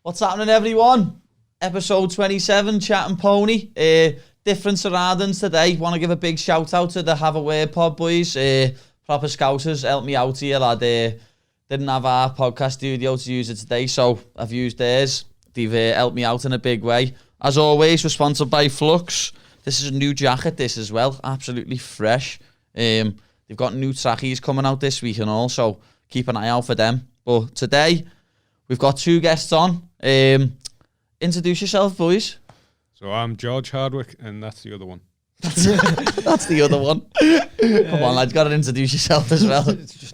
What's happening, everyone? Episode 27, Chattin Pony. Different surroundings today. Want to give a big shout out to the Have a Word pod boys. Proper scousers helped me out here, lad. Didn't have our podcast studio to use it today, so I've used theirs. They've helped me out in a big way. As always, we're sponsored by Flux. This is a new jacket, this as well. Absolutely fresh. They've got new trackies coming out this week and all, so keep an eye out for them. But today, we've got two guests on. Introduce yourself, boys. So I'm George Hardwick, and that's the other one. That's the other one. Come on, lad, you got to introduce yourself as well.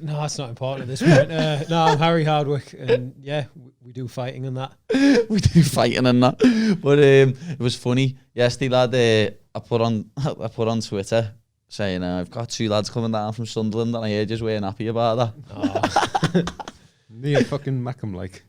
No, it's not important at this point. No, I'm Harry Hardwick, and yeah, we do fighting and that. We do fighting and that. But it was funny yesterday, lad. I put on Twitter saying I've got two lads coming down from Sunderland, and I heard you weren't happy about that. Oh. Near fucking Mackham, like.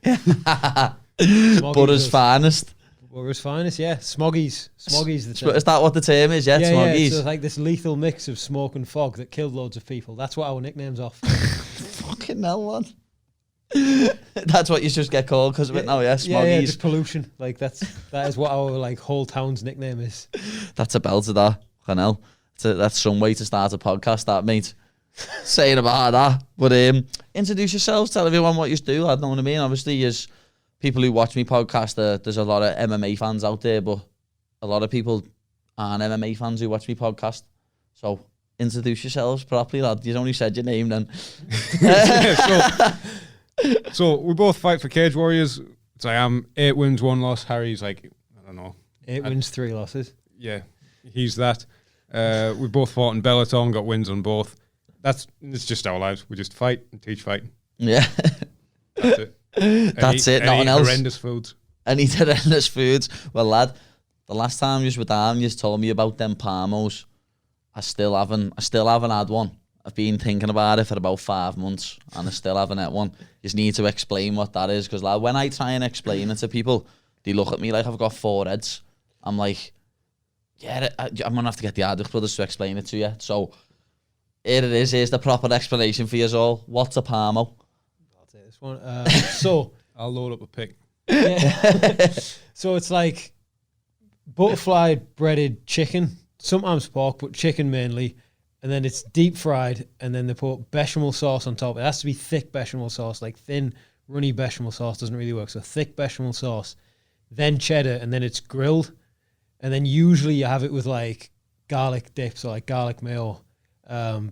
Butter's finest. Butter's finest, yeah. Smoggies. Smoggies the term. Is that what the term is? Yeah, Smoggies. Yeah, so it's like this lethal mix of smoke and fog that killed loads of people. That's what our nickname's off. Fucking hell, man. That's what you just get called because of it now, yeah? Smoggies. Yeah, just pollution. Like that is what our like whole town's nickname is. That's a belter, that. Fucking hell. That's some way to start a podcast, that, mate. Saying about that. But introduce yourselves, tell everyone what you do, I know what I mean. Obviously, as people who watch me podcast, there's a lot of MMA fans out there, but a lot of people aren't MMA fans who watch me podcast. So introduce yourselves properly, lad. You only said your name then. So we both fight for Cage Warriors. So I am 8 wins, 1 loss. Harry's like, I don't know. 8 wins, 3 losses. Yeah, he's that. We both fought in Bellator and got wins on both. It's just our lives. We just fight and teach fighting. Yeah. That's it. That's it, nothing else. Horrendous foods. Any horrendous foods. Well, lad, the last time you were down, you told me about them parmos. I still haven't had one. I've been thinking about it for about 5 months, and I still haven't had one. You just need to explain what that is, because lad, when I try and explain it to people, they look at me like I've got 4 heads. I'm like, yeah, I'm gonna have to get the Hardwick brothers to explain it to you. So here it is. Here's the proper explanation for you all. What's a parmo? This one. So I'll load up a pic. Yeah. So it's like butterfly breaded chicken, sometimes pork, but chicken mainly, and then it's deep fried, and then they put bechamel sauce on top. It has to be thick bechamel sauce, like thin, runny bechamel sauce doesn't really work. So thick bechamel sauce, then cheddar, and then it's grilled, and then usually you have it with like garlic dip, so like garlic mayo, but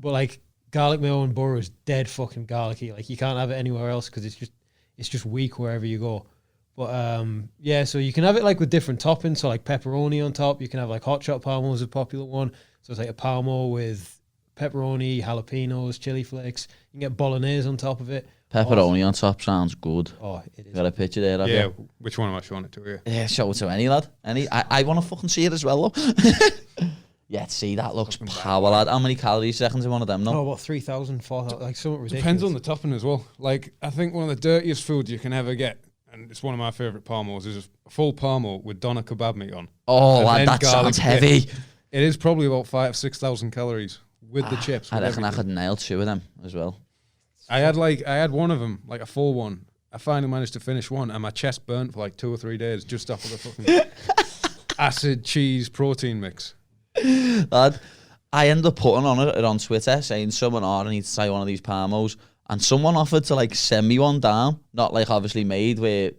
like garlic mayo and butter is dead fucking garlicky. Like you can't have it anywhere else because it's just weak wherever you go. But yeah, so you can have it like with different toppings. So like pepperoni on top. You can have like hot shot parmo is a popular one. So it's like a parmo with pepperoni, jalapenos, chili flakes. You can get bolognese on top of it. Pepperoni on top sounds good. Oh, it is. Got a picture there, have Yeah, you? which one am I showing it to you? Yeah, show it to any lad. I want to fucking see it as well, though. Yeah, see, that looks power, lad. How many calories seconds in one of them, no? Oh, what, 3,000, 4,000, like something ridiculous. Depends on the topping as well. Like, I think one of the dirtiest foods you can ever get, and it's one of my favourite parmos, is a full parmo with doner kebab meat on. Oh, lad, that sounds heavy. Dip. It is probably about 5,000 to 6,000 calories with the chips. I reckon I could nail 2 of them as well. I had one of them, like a full one. I finally managed to finish one, and my chest burnt for like 2 or 3 days just off of the fucking acid cheese protein mix. Lad, I ended up putting it on Twitter saying I need to try one of these parmos, and someone offered to like send me one down, not like obviously made where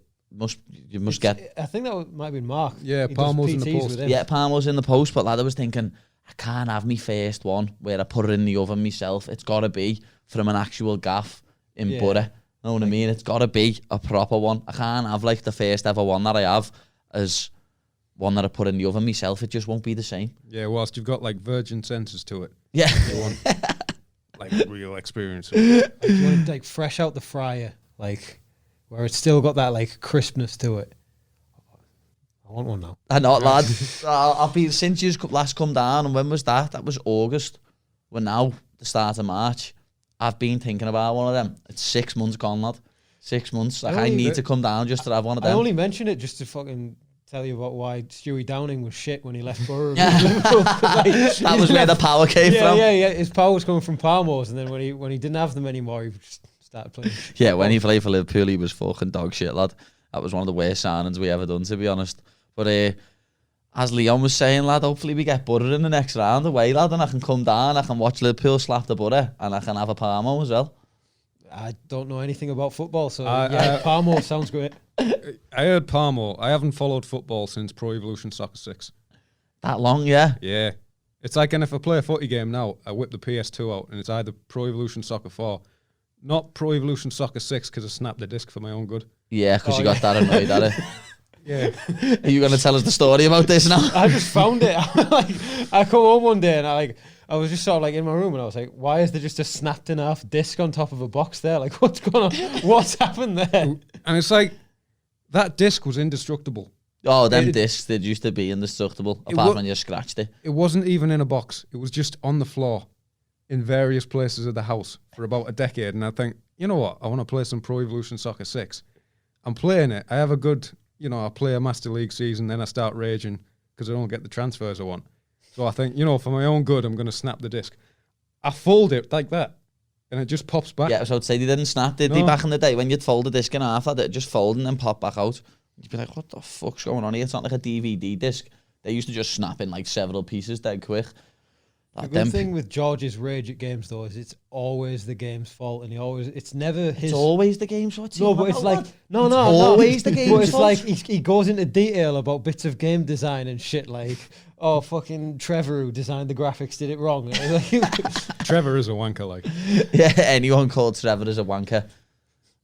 you must get. I think that might have been Mark. Yeah, parmos in the post. Yeah, parmos in the post, but lad, I was thinking I can't have me first one where I put it in the oven myself. It's got to be from an actual gaff in butter. Know what I mean? It's got to be a proper one. I can't have like the first ever one that I have as one that I put in the oven myself. It just won't be the same. Yeah, whilst you've got like virgin sensors to it. Yeah. You want like real experience. You want it like fresh out the fryer, like where it's still got that like crispness to it. I want one now. I know, lad. I've been since you last come down, and when was that? That was August. We're now the start of March. I've been thinking about one of them. It's 6 months gone, lad. 6 months. Like I need to come down just to have one of them. I only mentioned it just to fucking tell you about why Stewie Downing was shit when he left Borough. That was where the power came from. Yeah. His power was coming from Parmos, and then when he didn't have them anymore, he just started playing. Yeah, when he played for Liverpool, he was fucking dog shit, lad. That was one of the worst signings we ever done, to be honest. But as Leon was saying, lad, hopefully we get butter in the next round away, lad, and I can come down, I can watch Liverpool slap the butter, and I can have a parmo as well. I don't know anything about football, so parmo sounds great. I heard parmo. I haven't followed football since Pro Evolution Soccer 6. That long, yeah? Yeah. It's like, and if I play a footy game now, I whip the PS2 out, and it's either Pro Evolution Soccer 4, not Pro Evolution Soccer 6, because I snapped the disc for my own good. Yeah, because you got that annoyed at it. Yeah. Are you going to tell us the story about this now? I just found it. I come home one day and I was just sort of like in my room and I was like, why is there just a snapped in half disc on top of a box there? Like, what's going on? What's happened there? And it's like, that disc was indestructible. Oh, them discs, they used to be indestructible, apart when you scratched it. It wasn't even in a box. It was just on the floor in various places of the house for about a decade. And I think, you know what? I want to play some Pro Evolution Soccer 6. I'm playing it. I have a good, I play a Master League season, then I start raging because I don't get the transfers I want. So I think, for my own good, I'm going to snap the disc. I fold it like that, and it just pops back. Yeah, so I'd say they didn't snap, did they, back in the day? When you'd fold the disc in half, it'd just fold and then pop back out. You'd be like, what the fuck's going on here? It's not like a DVD disc. They used to just snap in like several pieces dead quick. The good thing with George's rage at games, though, is it's always the game's fault, and it's never his. It's always the game's fault. No, but it's like no, always the game's fault. But it's fault. like he goes into detail about bits of game design and shit. Like, oh, fucking Trevor who designed the graphics did it wrong. Trevor is a wanker, like. Yeah, anyone called Trevor is a wanker.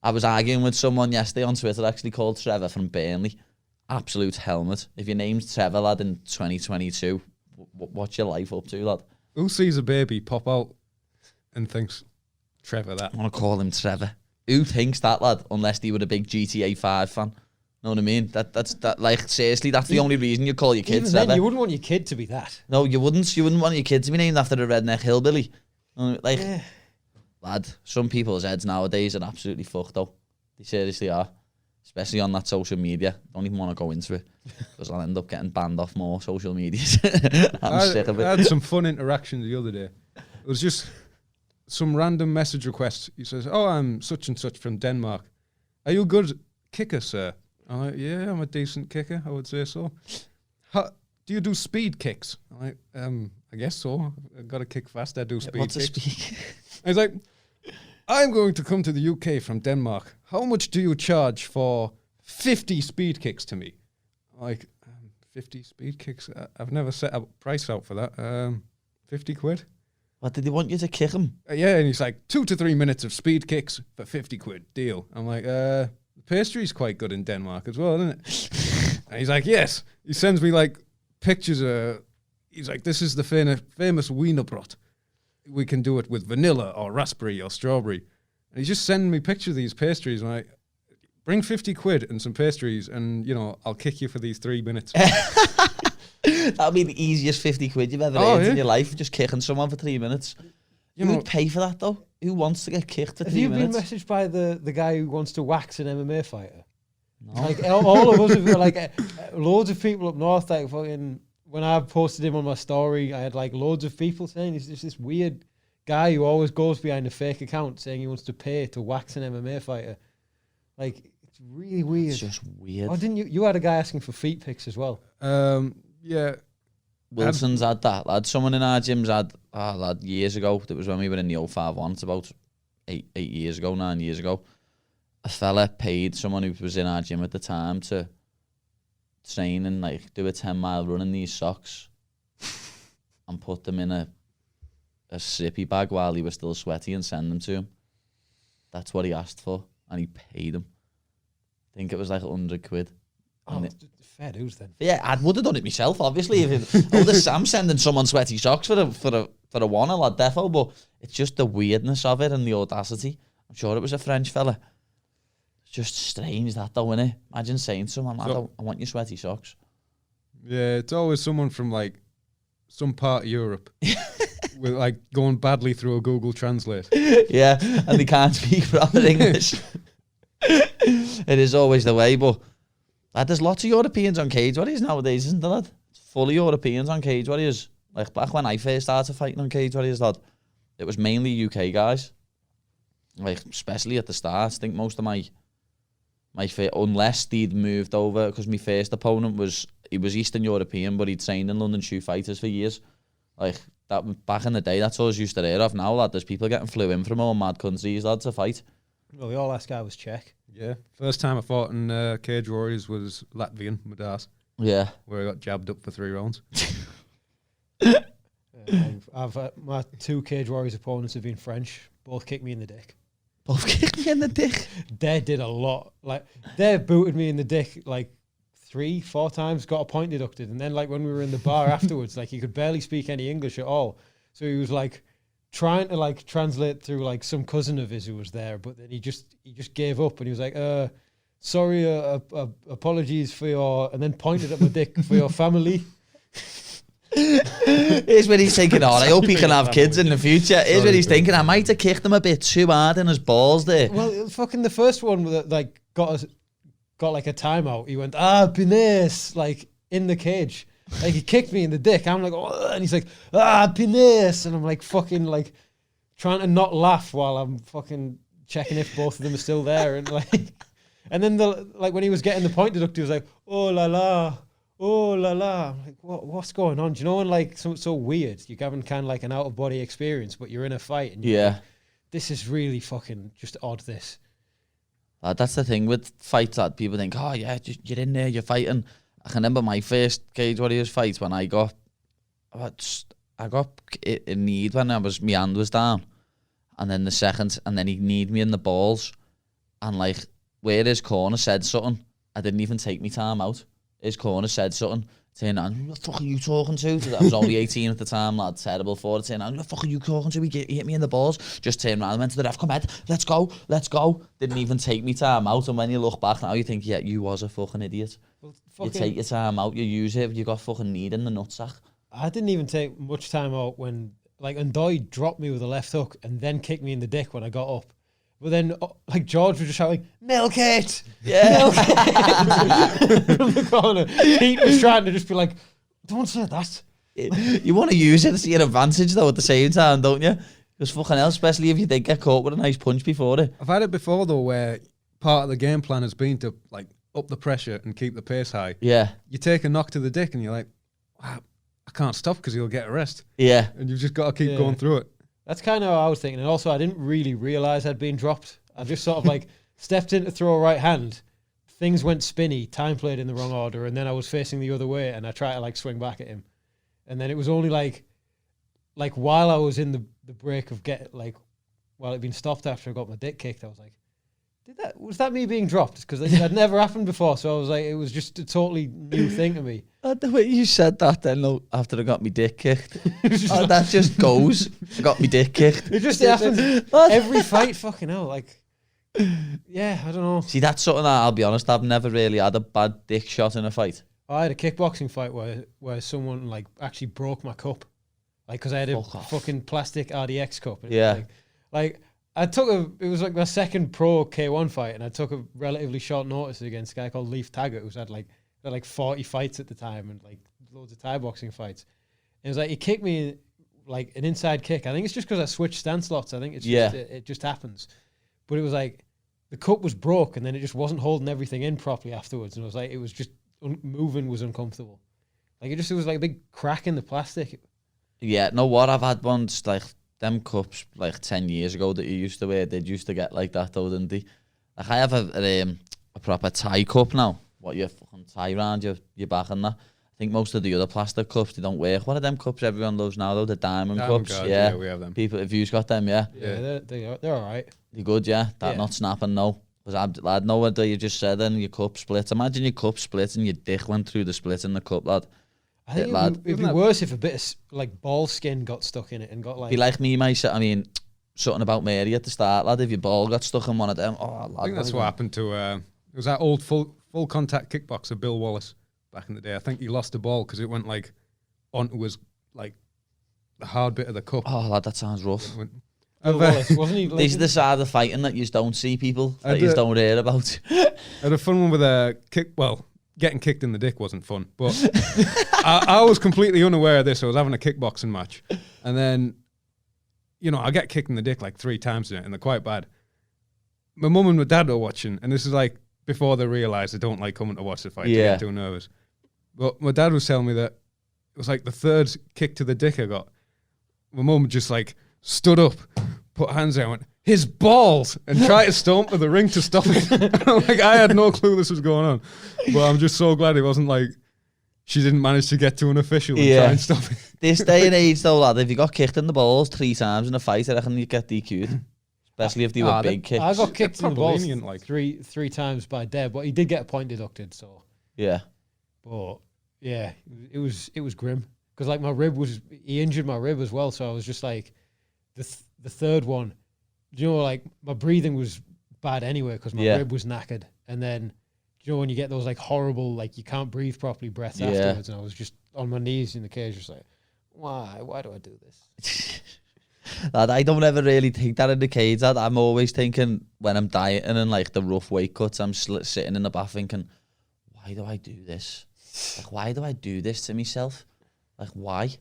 I was arguing with someone yesterday on Twitter, actually called Trevor from Burnley. Absolute helmet. If your name's Trevor, lad, in 2022, what's your life up to, lad? Who sees a baby pop out and thinks, Trevor that? I want to call him Trevor. Who thinks that, lad, unless they were a big GTA 5 fan? Know what I mean? That's like, seriously, that's the only reason you call your kid Even Trevor. then, you wouldn't want your kid to be that. No, you wouldn't. You wouldn't want your kid to be named after a redneck hillbilly. Lad, some people's heads nowadays are absolutely fucked, though. They seriously are. Especially on that social media. Don't even want to go into it because I'll end up getting banned off more social medias. I'm sick of it. I had some fun interactions the other day. It was just some random message request. He says, "Oh, I'm such and such from Denmark. Are you a good kicker, sir?" I'm like, "Yeah, I'm a decent kicker, I would say so." Do you do speed kicks? I'm like, I guess so. I've got to kick fast. I do speed kicks. Speed? He's like, "I'm going to come to the UK from Denmark. How much do you charge for 50 speed kicks to me?" I'm like, 50 speed kicks? I've never set a price out for that. 50 quid? What, did they want you to kick him? Yeah, and he's like, 2 to 3 minutes of speed kicks for 50 quid. Deal. I'm like, the pastry's quite good in Denmark as well, isn't it? And he's like, yes. He sends me like pictures of, he's like, this is the famous wienerbrot. We can do it with vanilla or raspberry or strawberry. And he's just sending me pictures of these pastries. And I'm like, bring 50 quid and some pastries and, I'll kick you for these 3 minutes. That'll be the easiest 50 quid you've ever earned in your life, just kicking someone for 3 minutes. Who would pay for that, though? Who wants to get kicked for 3 minutes? Have you been messaged by the guy who wants to wax an MMA fighter? No. Like, all of us have, like, loads of people up north, like, fucking, when I posted him on my story, I had, like, loads of people saying he's just this weird guy who always goes behind a fake account saying he wants to pay to wax an MMA fighter. Like, it's really weird. It's just weird. Oh, didn't you had a guy asking for feet pics as well? Yeah. Wilson's had that, lad. Someone in our gyms had, lad, years ago. That was when we were in the 051. It's about 9 years ago. A fella paid someone who was in our gym at the time to train and like do a 10-mile run in these socks and put them in a sippy bag while he was still sweaty and send them to him. That's what he asked for, and he paid him. I think it was like 100 quid. Oh, fair dues then. Yeah, I would have done it myself, obviously. I'm sending someone sweaty socks for a one, lad, defo, but it's just the weirdness of it and the audacity. I'm sure it was a French fella. It's just strange that, though, innit? Imagine saying to someone, I want your sweaty socks. Yeah, it's always someone from like some part of Europe with like going badly through a Google Translate. Yeah, and they can't speak proper English. It is always the way, but lad, there's lots of Europeans on Cage Warriors nowadays, isn't there, lad? It's full of Europeans on Cage Warriors. Like back when I first started fighting on Cage Warriors, lad, it was mainly UK guys. Like, especially at the start. I think most of my unless they'd moved over, because my first opponent was Eastern European, but he trained in London shoe fighters for years. Like that back in the day, that's all I was used to hear of. Now, lad, there's people getting flew in from all mad countries, lad, to fight. Well, the last guy was Czech. Yeah. First time I fought in Cage Warriors was Latvian, Madas. Yeah. Where I got jabbed up for 3 rounds. I've my 2 Cage Warriors opponents have been French. Both kicked me in the dick. Both kicked me in the dick? They did a lot. Like, they booted me in the dick, like, 3-4 times, got a point deducted. And then, like, when we were in the bar afterwards, like, he could barely speak any English at all. So he was, like, trying to, like, translate through, like, some cousin of his who was there. But then he just gave up. And he was like, sorry, apologies for your... And then pointed at my dick, for your family. Here's what he's thinking, I hope he can have kids in the future. Here's what he's thinking, I might have kicked him a bit too hard in his balls there. Well, fucking the first one that, like, got like a timeout, he went, penis, like, in the cage. Like, he kicked me in the dick. I'm like, oh, and he's like, penis. And I'm like, fucking, like, trying to not laugh while I'm fucking checking if both of them are still there. And, like, and then, when he was getting the point deducted, he was like, oh la la. Oh la la! I'm like, what's going on? Do you know when, like, so weird? You're having kind of like an out of body experience, but you're in a fight, and you're like, this is really fucking just odd. This. That's the thing with fights that people think, oh yeah, you're in there, you're fighting. I can remember my first Cage Warriors fight when I got in need when my hand was down, and then the second, and then he kneed me in the balls, and like where his corner said something, I didn't even take me time out. His corner said something, saying, who the fuck are you talking to? I was only 18 at the time, lad, terrible for it, saying, who the fuck are you talking to? He hit me in the balls. Just turned around and went to the ref, come Ed, let's go. Didn't even take me time out, and when you look back now, you think, yeah, you was a fucking idiot. Well, you take your time out, you use it, you got fucking need in the nutsack. I didn't even take much time out when, like, Ndoye dropped me with a left hook and then kicked me in the dick when I got up. But then, like, George was just shouting, milk it! Yeah. Milk it! From the corner. Pete was trying to just be like, don't say that. You want to use it to your advantage, though, at the same time, don't you? Because fucking hell, especially if you did get caught with a nice punch before it. I've had it before, though, where part of the game plan has been to, like, up the pressure and keep the pace high. Yeah. You take a knock to the dick and you're like, wow, I can't stop because he'll get a rest. Yeah. And you've just got to keep going through it. That's kind of how I was thinking. And also, I didn't really realise I'd been dropped. I just sort of like stepped in to throw a right hand. Things went spinny. Time played in the wrong order. And then I was facing the other way and I tried to like swing back at him. And then it was only like while I was in the break of while it'd been stopped after I got my dick kicked, I was like, was that me being dropped? Because that never happened before. So I was like, it was just a totally new thing to me. The way you said that then, though, after I got my dick kicked. That just goes. I got my dick kicked. It just happens every fight, fucking hell. Like, yeah, I don't know. See, that's something that, I'll be honest, I've never really had a bad dick shot in a fight. I had a kickboxing fight where someone like actually broke my cup. Like, because I had a fucking plastic RDX cup. And yeah. Like, it was like my second pro K1 fight, and I took a relatively short notice against a guy called Leif Taggart, who's had like 40 fights at the time and like loads of Thai boxing fights. And it was like, he kicked me like an inside kick. I think it's just because I switched stance lots. I think it's just, it just happens. But it was like, the cup was broke and then it just wasn't holding everything in properly afterwards. And it was like, it was just moving was uncomfortable. Like, it was like a big crack in the plastic. Yeah, no, what I've had ones like them cups like 10 years ago that you used to wear, they used to get like that though, didn't they? Like, I have a proper Thai cup now. What, you fucking tie around your back and that. I think most of the other plastic cups they don't work. What are them cups everyone loves now though? The diamond cups. Guards, yeah, we have them. People, if you've got them, yeah. Yeah, they're all right. They're good, yeah. That not snapping, no. Because lad, know what you just said then, your cup splits. Imagine your cup splits and your dick went through the split in the cup, lad. I think it'd be worse if a bit of like ball skin got stuck in it and got like... Be like me, mate. I mean, something about Mary at the start, lad. If your ball got stuck in one of them, lad. I think that's what happened to... it was that old full contact kickboxer, Bill Wallace, back in the day. I think he lost the ball because it went like onto his like the hard bit of the cup. Oh, lad, that sounds rough. Bill Wallace, wasn't he? Like, these are the side of fighting that you don't see people, that you don't hear about. I had a fun one with a kick... Well, getting kicked in the dick wasn't fun, but I was completely unaware of this. I was having a kickboxing match, and then, I get kicked in the dick like 3 times in it, and they're quite bad. My mum and my dad are watching, and this is like before they realise they don't like coming to watch the fight. They Yeah. get too nervous. But my dad was telling me that it was like the third kick to the dick I got. My mum just like stood up, put hands out, and went, his balls, and tried to stomp to the ring to stop it. Like, I had no clue this was going on. But I'm just so glad it wasn't like she didn't manage to get to an official and try and stop it. This day and age, though, lad, if you got kicked in the balls 3 times in a fight, I reckon you get DQ'd. Especially if they were big kicks. I got kicked in the balls lenient, like. three times by Deb, but he did get a point deducted. So, Yeah. but yeah, it was grim because like my rib he injured my rib as well. So I was just like, the third one, you know, like my breathing was bad anyway because my rib was knackered, and then you know when you get those like horrible like you can't breathe properly breaths afterwards, and I was just on my knees in the cage, just like, why do I do this? Lad, I don't ever really think that in the cage, lad. I'm always thinking when I'm dieting and like the rough weight cuts, I'm sitting in the bath thinking, why do I do this? Like, why do I do this to myself? Like, why?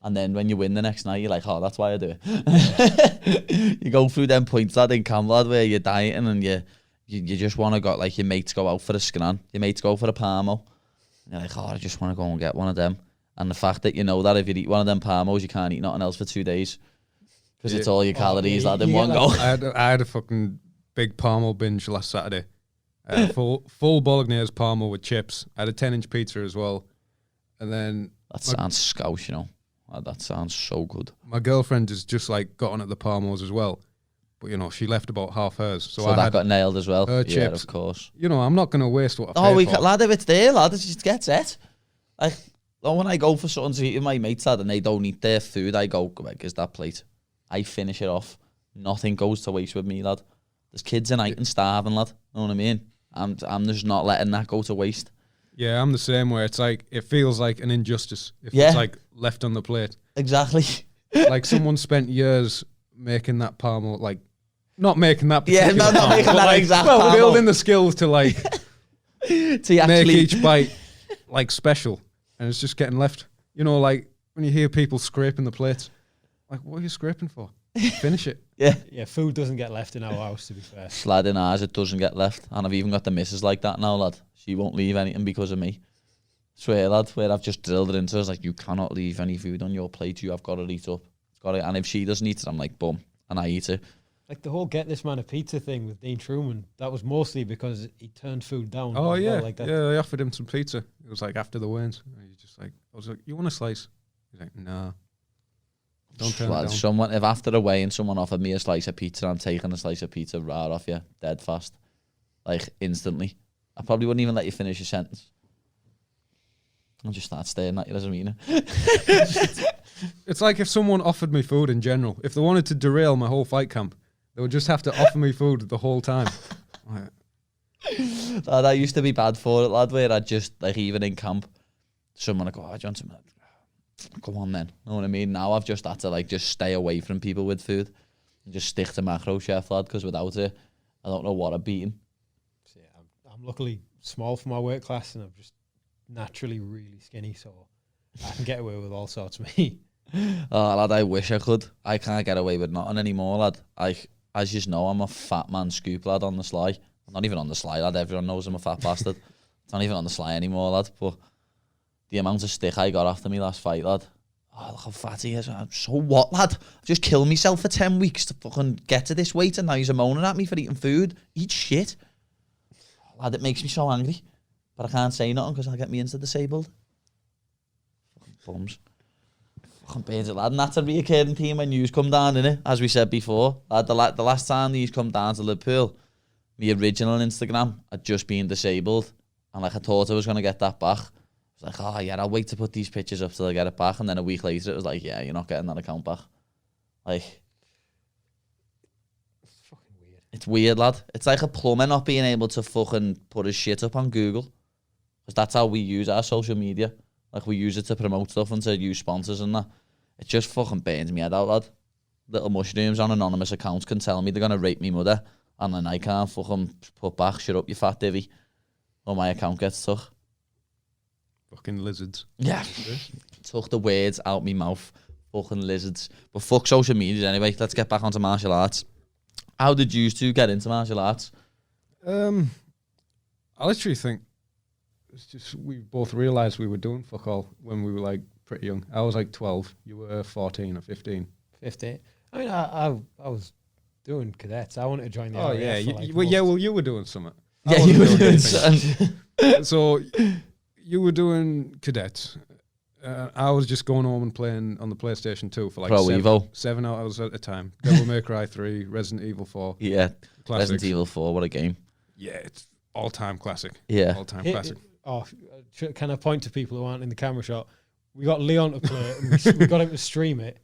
And then when you win the next night, you're like, oh, that's why I do it. You go through them points, lad, in camp, lad, where you're dieting and you just want to go, like, your mates go out for a scan, your mates go for a parmo. And you're like, oh, I just want to go and get one of them. And the fact that you know that if you eat one of them parmos, you can't eat nothing else for 2 days. Because it's all your calories, lad, in one go. I had a fucking big parmo binge last Saturday. I had a full bolognese parmo with chips. I had a 10-inch pizza as well. And then... That sounds scouse, you know. That sounds so good. My girlfriend has just like got on at the parmos as well. But, you know, she left about half hers. So that got nailed as well. Her Yeah, chips. of course. You know, I'm not going to waste what I paid for. Lad, if it's there, lad, it just gets it. Like, when I go for something to eat with my mates, lad, and they don't eat their food, I go, where's that plate? I finish it off. Nothing goes to waste with me, lad. There's kids in Iton starving, lad. You know what I mean? I'm just not letting that go to waste. Yeah, I'm the same way. It's like, it feels like an injustice if it's like left on the plate. Exactly. Like someone spent years making that parmo, like, not making that particular not parmo, making but that like, exact well, parmo. building the skills to like To make actually... each bite like special, and it's just getting left. You know, like when you hear people scraping the plates, like, what are you scraping for? Finish it. Yeah, food doesn't get left in our house, to be fair. Lad, in ours, it doesn't get left. And I've even got the missus like that now, lad. She won't leave anything because of me. Swear, lad, where I've just drilled it into her, it's like, you cannot leave any food on your plate. You have got to eat up. Got it. And if she doesn't eat it, I'm like, boom, and I eat it. Like the whole get this man a pizza thing with Dean Truman, that was mostly because he turned food down. Oh yeah, like that. yeah. I offered him some pizza. It was like after the wins. I was like, you want a slice? He's like, nah. Don't turn it down. Someone, if after a weigh and someone offered me a slice of pizza, I'm taking a slice of pizza right off you, dead fast, like instantly. I probably wouldn't even let you finish your sentence. I'll just start staring at you as a meaner. It's like if someone offered me food in general. If they wanted to derail my whole fight camp, they would just have to offer me food the whole time. Lad, I used to be bad for it, lad, where I'd just, like, even in camp, someone would go, oh, do you want some? Go on then. You know what I mean? Now I've just had to, like, just stay away from people with food and just stick to macro chef, lad, because without it, I don't know what I've beaten. So, yeah, I'm luckily small for my weight class, and I'm just naturally really skinny, so I can get away with all sorts of me. Oh, lad, I wish I could. I can't get away with nothing anymore, lad. As you know, I'm a fat man scoop, lad, on the sly. I'm not even on the sly, lad. Everyone knows I'm a fat bastard. It's not even on the sly anymore, lad. But the amount of stick I got after me last fight, lad. Oh, look how fat he is. So what, lad? I've just killed myself for 10 weeks to fucking get to this weight, and now he's moaning at me for eating food. Eat shit. Lad, it makes me so angry. But I can't say nothing because I'll get me into disabled. Fucking bums. Fucking pains it, lad. And that's a reoccurring theme when yous come down, innit? As we said before. Lad, the last time these come down to Liverpool, my original Instagram had just been disabled. And like I thought I was going to get that back. I was like, oh yeah, I'll wait to put these pictures up till I get it back. And then a week later, it was like, yeah, you're not getting that account back. Like, It's fucking weird. it's weird, lad. It's like a plumber not being able to fucking put his shit up on Google. Because that's how we use our social media. Like, we use it to promote stuff and to use sponsors and that. It just fucking burns me head out, lad. Little mushrooms on anonymous accounts can tell me they're going to rape me mother. And then I can't fucking put back, shut up, you fat divvy. Or my account gets stuck. Fucking lizards. Yeah. Took the words out my mouth. Fucking lizards. But fuck social media anyway. Let's get back onto martial arts. How did you two get into martial arts? I literally think it's just we both realised we were doing fuck all when we were like pretty young. I was like 12. You were 14 or 15. 15. I mean, I was doing cadets. I wanted to join the Oh RAF yeah, for, like, well you were doing something. I Yeah, wasn't you were doing doing anything. something. So you were doing cadets. I was just going home and playing on the PlayStation 2 for like Pro Evo. 7 hours at a time. Devil May Cry 3, Resident Evil 4. Yeah, Classics. Resident Evil 4, what a game. Yeah, it's all-time classic. Yeah. All-time Hit- classic. Oh, can I point to people who aren't in the camera shot? We got Leon to play it, and we got him to stream it.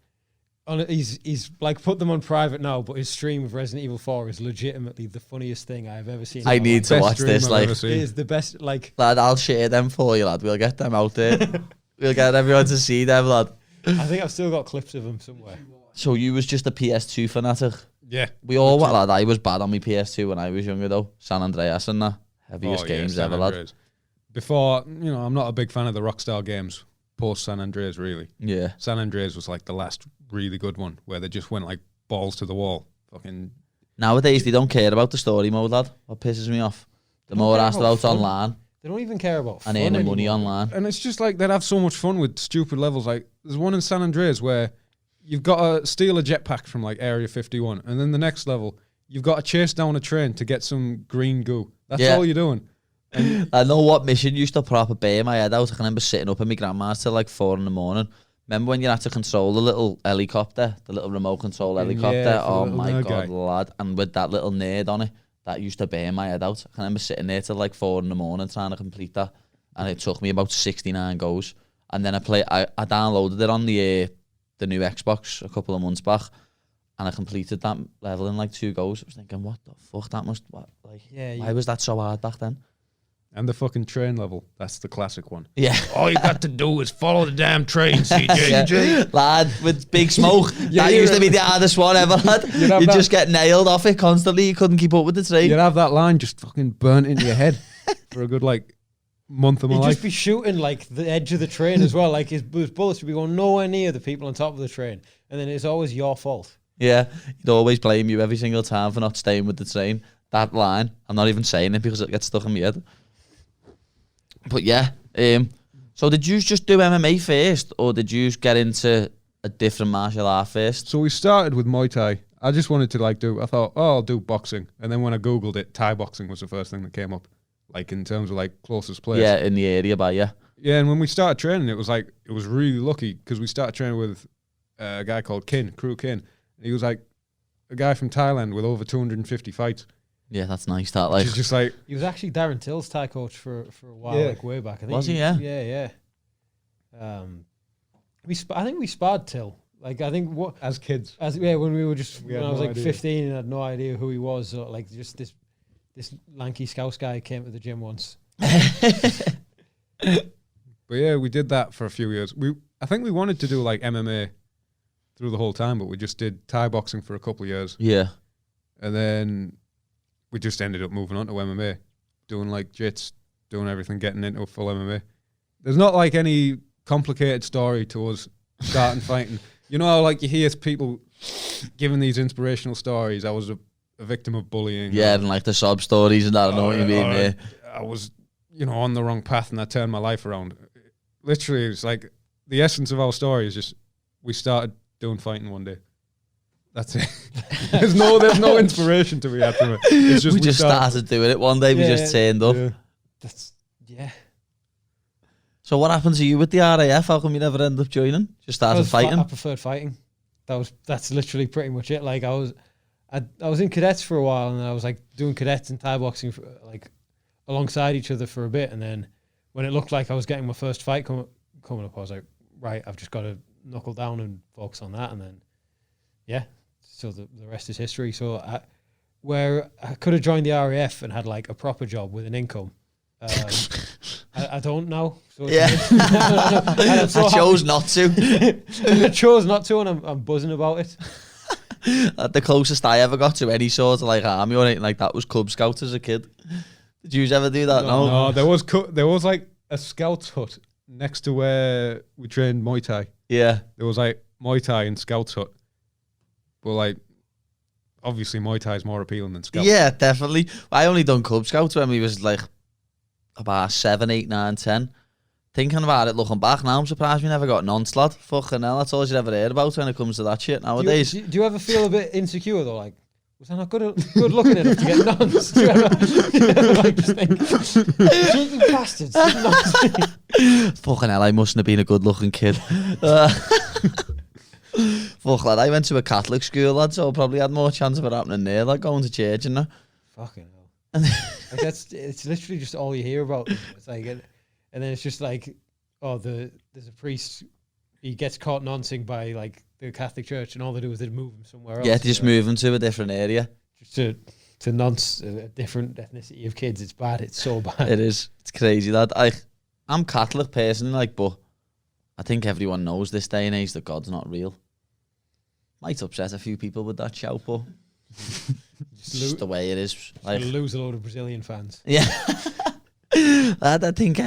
He's like put them on private now, but his stream of Resident Evil 4 is legitimately the funniest thing I've ever seen. I need to Best watch stream this. I've Like, ever It seen. is the best. Like, lad, I'll share them for you, lad. We'll get them out there. We'll get everyone to see them, lad. I think I've still got clips of him somewhere. So you was just a PS2 fanatic. Yeah. We all were, lad. I was bad on my PS2 when I was younger, though. San Andreas and that. Heaviest games San ever, lad. Andreas. Before, I'm not a big fan of the Rockstar games post San Andreas, really. Yeah. San Andreas was like the last really good one where they just went like balls to the wall. Fucking Nowadays, they don't care about the story mode, lad. What pisses me off. The don't more care asked about about fun. online They don't even care about and fun earning money anymore. online. And it's just like they'd have so much fun with stupid levels. Like there's one in San Andreas where you've got to steal a jetpack from like Area 51, and then the next level you've got to chase down a train to get some green goo. That's Yeah. all you're doing. I know what mission used to proper bear my head out. I can remember sitting up in my grandma's till like 4 a.m. Remember when you had to control the little helicopter, the little remote control helicopter? Yeah, for the Oh little my nerd God, guy. lad. And with that little nerd on it, that used to bear my head out. I can remember sitting there till like 4 a.m. trying to complete that. And it took me about 69 goes. And then I downloaded it on the new Xbox a couple of months back. And I completed that level in like 2 goes. I was thinking, what the fuck? Why was that so hard back then? And the fucking train level, that's the classic one. Yeah. All you got to do is follow the damn train, Yeah. CJ. Lad, with big smoke. Yeah, That you're used to be right. the hardest one ever, lad. have You that- just get nailed off it constantly. You couldn't keep up with the train. You'd have that line just fucking burnt into your head for a good like month of my He'd life. just be shooting like the edge of the train as well. Like his bullets would be going nowhere near the people on top of the train, and then it's always your fault. Yeah. He'd always blame you every single time for not staying with the train. That line, I'm not even saying it because it gets stuck in my head. But yeah. So did you just do MMA first, or did you get into a different martial art first? So we started with Muay Thai. I just wanted to I thought, I'll do boxing. And then when I Googled it, Thai boxing was the first thing that came up. Like in terms of like closest place. Yeah, in the area by you. Yeah, and when we started training, it was really lucky because we started training with a guy called Crew Kin. He was like a guy from Thailand with over 250 fights. Yeah, that's nice. That Which like is just like, He was actually Darren Till's Thai coach for a while, Yeah. like way back. I think Was he? Yeah. Yeah. I think we sparred Till. Like I think as kids. when we were just We when had I was no like idea. 15 and had no idea who he was. Or like just this lanky Scouse guy came to the gym once. But yeah, we did that for a few years. I think we wanted to do like MMA through the whole time, but we just did Thai boxing for a couple of years. yeah. And then we just ended up moving on to MMA, doing like jits, doing everything, getting into full MMA. There's not like any complicated story to us starting fighting. You know how like you hear people giving these inspirational stories. I was a victim of bullying. Yeah, and like the sob stories and that. I know what you mean. or Yeah. I was, on the wrong path and I turned my life around. Literally, it's like the essence of our story is just we started doing fighting one day. That's it. there's no inspiration to be had from it. It's just we just started doing it one day. We Yeah, just turned up. Yeah. Yeah. So what happened to you with the RAF? How come you never ended up joining? Just started fighting? I preferred fighting. That's literally pretty much it. Like I was in cadets for a while, and I was like doing cadets and Thai boxing for, like alongside each other for a bit, and then when it looked like I was getting my first fight coming up, I was like, right, I've just got to knuckle down and focus on that, and then yeah, so the rest is history. So where I could have joined the RAF and had like a proper job with an income. I don't know. So Yeah. and I'm so I chose not to. happy- I chose not to, and I'm buzzing about it. The closest I ever got to any sort of like army or anything like that was Cub Scouts as a kid. Did you ever do that? No. No, there was like a scouts hut next to where we trained Muay Thai. Yeah. There was like Muay Thai and scouts hut. But like, obviously Muay Thai is more appealing than scouts. Yeah, definitely. I only done Cub Scouts when we was like about 7, 8, 9, 10. Thinking about it, looking back now, I'm surprised we never got nonce, lad. Fucking hell, that's all you ever hear about when it comes to that shit nowadays. Do you ever feel a bit insecure though? Like, was I not good looking enough to get nonce? Do you ever like just think, cheeky bastards, nonce? Fucking hell, I mustn't have been a good looking kid. Fuck, lad, I went to a Catholic school, lad, so I probably had more chance of it happening there, like going to church and that. Fucking hell. Like it's literally just all you hear about. It's like, and then it's just like, oh, there's a priest, he gets caught noncing by like the Catholic Church, and all they do is they move him somewhere else. Yeah, they just move him to a different area. Just to nonce a different ethnicity of kids. It's bad. It's so bad. It is. It's crazy, lad. I'm Catholic personally, like, but I think everyone knows this day and age that God's not real. Might upset a few people with that shout, but it's just the way it is. Like, lose a load of Brazilian fans. Yeah. Lad, I think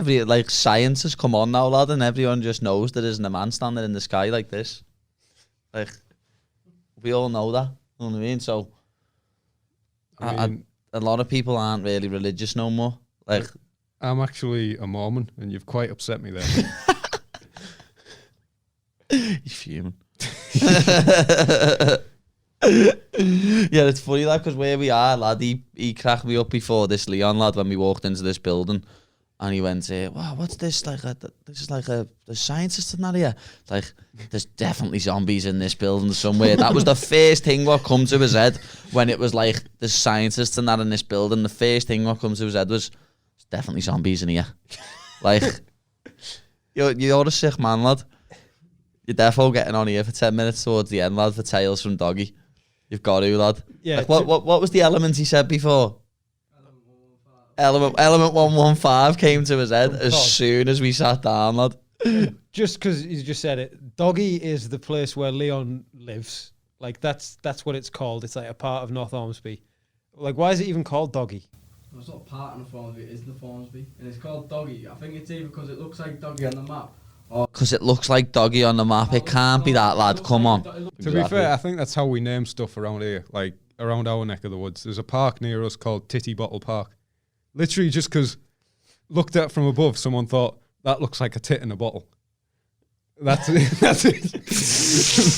science has come on now, lad, and everyone just knows there isn't a man standing in the sky like this. Like, we all know that. You know what I mean? So, a lot of people aren't really religious no more. Like, I'm actually a Mormon, and you've quite upset me there. He's fuming. Yeah, it's funny, lad, because where we are, lad, he cracked me up before this Leon lad when we walked into this building, and he went, wow, what's this? Like, this is like there's scientists in that here. Like, there's definitely zombies in this building somewhere. That was the first thing what come to his head when it was like, there's scientists and that in this building. The first thing what comes to his head was, there's definitely zombies in here. Like, you're a sick man, lad. You're defo getting on here for 10 minutes towards the end, lad, for Tales from Doggy. You've got to, lad. Yeah. Like, what was the element he said before? Element 115 came to his head as soon as we sat down, lad. Just because you just said it, Doggy is the place where Leon lives. Like, that's what it's called. It's like a part of North Ormsby. Like, why is it even called Doggy? No, it's not part of North Ormsby, it is North Ormsby. And it's called Doggy. I think it's either because it looks like Doggy on the map. Because it looks like Doggy on the map. It can't be that, lad. Come on. To be fair, I think that's how we name stuff around here, like around our neck of the woods. There's a park near us called Titty Bottle Park. Literally just because looked at from above, someone thought, that looks like a tit in a bottle. That's it. That's it.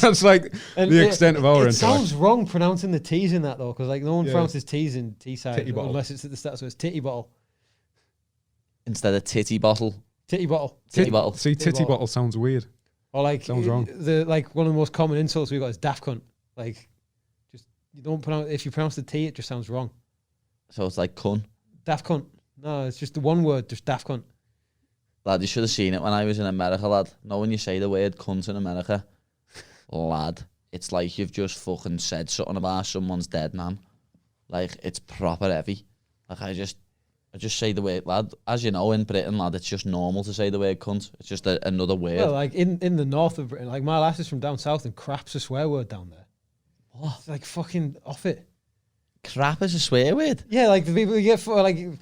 That's like the extent of our intellect. It sounds wrong pronouncing the T's in that, though, because like no one pronounces T's in T-side unless it's at the start, so it's Titty Bottle. Instead of Titty Bottle. Titty Bottle. Titty Bottle. See, Titty Bottle sounds weird. Or like, sounds wrong. Like one of the most common insults we got is daft cunt. Like, just, you don't pronounce, if you pronounce the T, it just sounds wrong. So it's like cunt. Daft cunt. No, it's just the one word, just daft cunt. Lad, you should have seen it when I was in America, lad. Know when you say the word cunt in America, lad, it's like you've just fucking said something about someone's dead, man. Like, it's proper heavy. Like, I just say the word, lad. As you know, in Britain, lad, it's just normal to say the word cunt. It's just another word. Well, like in the north of Britain, like my lass is from down south, and crap's a swear word down there. What? It's like fucking off it. Crap is a swear word? Yeah, like the people you get for like you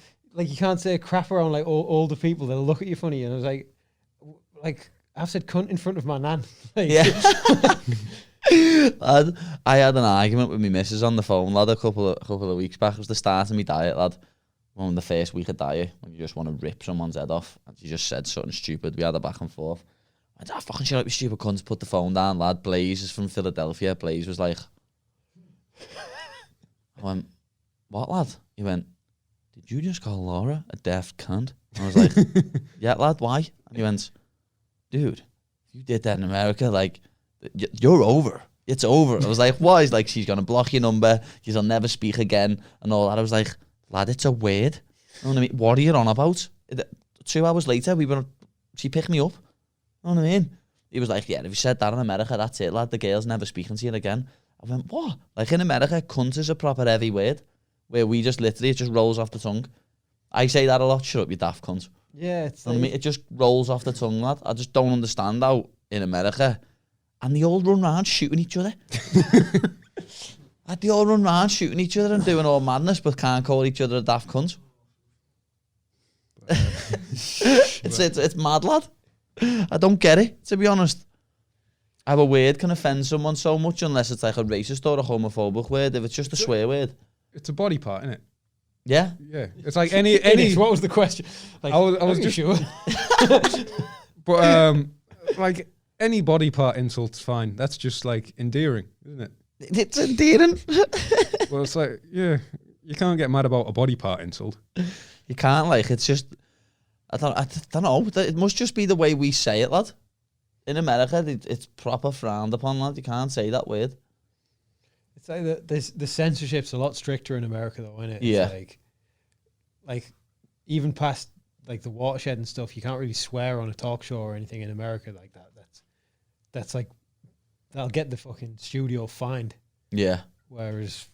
can't say crap around like older people. They'll look at you funny, and I was like I've said cunt in front of my nan. Like, yeah. Lad, I had an argument with my missus on the phone, lad, a couple of weeks back. It was the start of my diet, lad. On the first week of diet, when you just want to rip someone's head off, and she just said something stupid. We had a back and forth. I went, fucking shut up, you stupid cunt. Put the phone down, lad. Blaze is from Philadelphia. Blaze was like, I went, what, lad? He went, did you just call Laura a deaf cunt? I was like, yeah, lad, why? And he went, dude, if you did that in America, like, you're over. It's over. I was like, why? He's like, she's going to block your number. She'll never speak again and all that. I was like, lad, it's a word. You know what I mean? What are you on about? 2 hours later, she picked me up. You know what I mean? He was like, yeah, if you said that in America, that's it, lad. The girl's never speaking to you again. I went, what? Like in America, cunt is a proper heavy word where we just literally, it just rolls off the tongue. I say that a lot, shut up, you daft cunt. Yeah, it's you know what I mean? It just rolls off the tongue, lad. I just don't understand how in America, and they all run around shooting each other. They all run around shooting each other and doing all madness, but can't call each other a daft cunt. It's mad, lad. I don't get it, to be honest. How a word can offend someone so much unless it's like a racist or a homophobic word. If it's just a swear word. It's a body part, isn't it? Yeah. Yeah, it's like any. What was the question? Like, I was are you just sure. But like any body part insult's fine. That's just like endearing, isn't it? It's endearing. Well, it's like, yeah, you can't get mad about a body part insult. You can't, like, it's just, I don't know. It must just be the way we say it, lad. In America, it's proper frowned upon, lad. You can't say that word. It's like the censorship's a lot stricter in America, though, isn't it? Yeah. It's like even past like the watershed and stuff, you can't really swear on a talk show or anything in America like that. That's like that'll get the fucking studio fined. Yeah. Whereas,